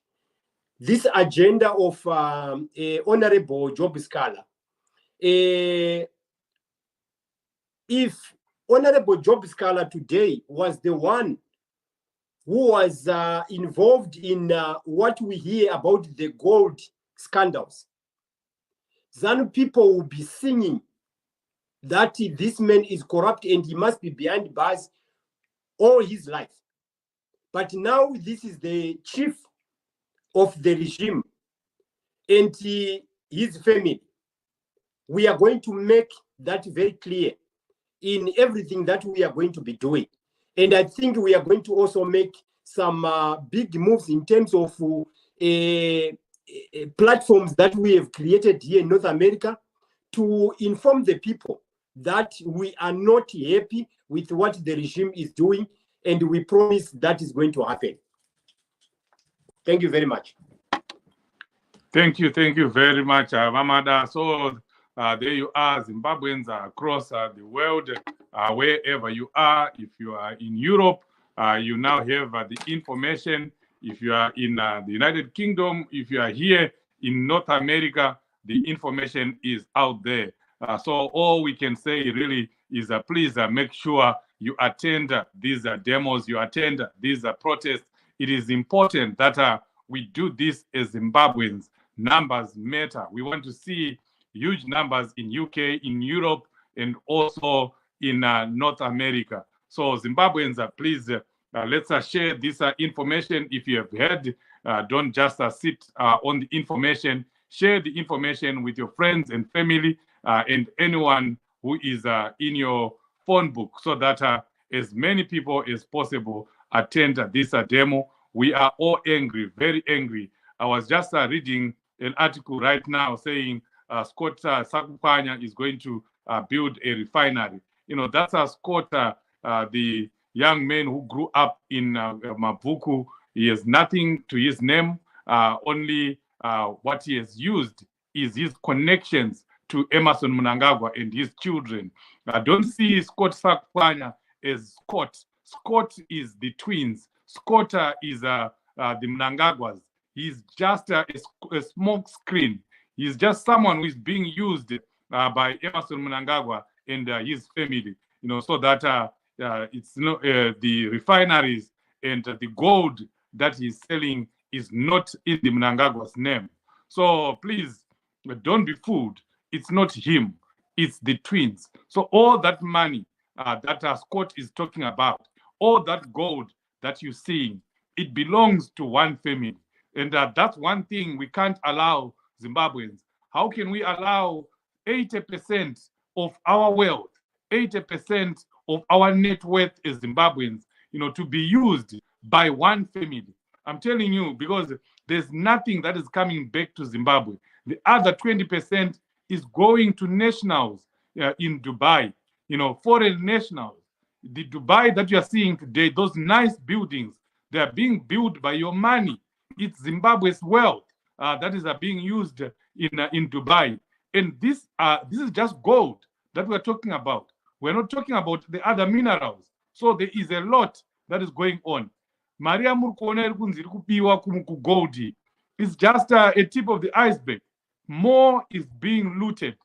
this agenda of Honorable Job Sikhala. If Honorable Job Sikhala today was the one who was involved in what we hear about the gold scandals, then people will be singing that this man is corrupt and he must be behind bars all his life. But now this is the chief of the regime and his family. We are going to make that very clear in everything that we are going to be doing. And I think we are going to also make some big moves in terms of platforms that we have created here in North America to inform the people that we are not happy with what the regime is doing, and we promise that is going to happen. Thank you very much. Thank you very much, Mamada. So there you are, Zimbabweans across the world, wherever you are. If you are in Europe, you now have the information. If you are in the United Kingdom, if you are here in North America, the information is out there. So all we can say really is please make sure you attend these demos, you attend these protests. It is important that we do this as Zimbabweans. Numbers matter. We want to see huge numbers in UK, in Europe, and also in North America. So Zimbabweans, please, let's share this information. If you have heard, don't just sit on the information. Share the information with your friends and family and anyone who is in your phone book, so that as many people as possible attend this demo. We are all angry, very angry. I was just reading an article right now saying Scott Sakupanya is going to build a refinery. You know, that's Scott, the young man who grew up in Mabuku. He has nothing to his name. Only what he has used is his connections to Emerson Mnangagwa and his children. Don't see Scott Sakupanya as Scott. Scott is the twins. Scott is the Mnangagwas. He's just a smoke screen. He's just someone who is being used by Emerson Mnangagwa and his family, you know, so that it's not the refineries and the gold that he's selling is not in the Mnangagwa's name. So please don't be fooled. It's not him. It's the twins. So all that money that Scott is talking about, all that gold that you're seeing, it belongs to one family. And that's one thing we can't allow Zimbabweans. How can we allow 80% of our wealth, 80% of our net worth as Zimbabweans, you know, to be used by one family? I'm telling you, because there's nothing that is coming back to Zimbabwe. The other 20% is going to nationals in Dubai, you know, foreign nationals. The Dubai that you are seeing today, those nice buildings, they are being built by your money. It's Zimbabwe's wealth that is being used in Dubai. And this is just gold that we're talking about. We're not talking about the other minerals. So there is a lot that is going on. Maria Murkona Goldie is just a tip of the iceberg. More is being looted.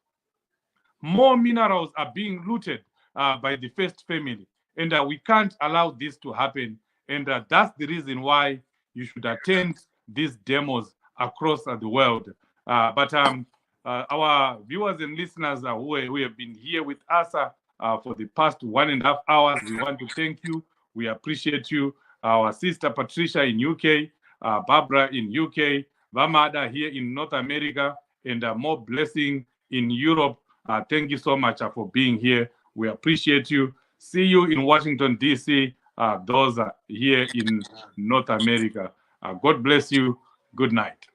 More minerals are being looted by the first family. And we can't allow this to happen. And that's the reason why you should attend these demos across the world. But our viewers and listeners who have been here with us for the past 1.5 hours, we want to thank you. We appreciate you. Our sister Patricia in UK, Barbara in UK, Vamada here in North America, and more blessing in Europe. Thank you so much for being here. We appreciate you. See you in Washington, D.C., those here in North America. God bless you. Good night.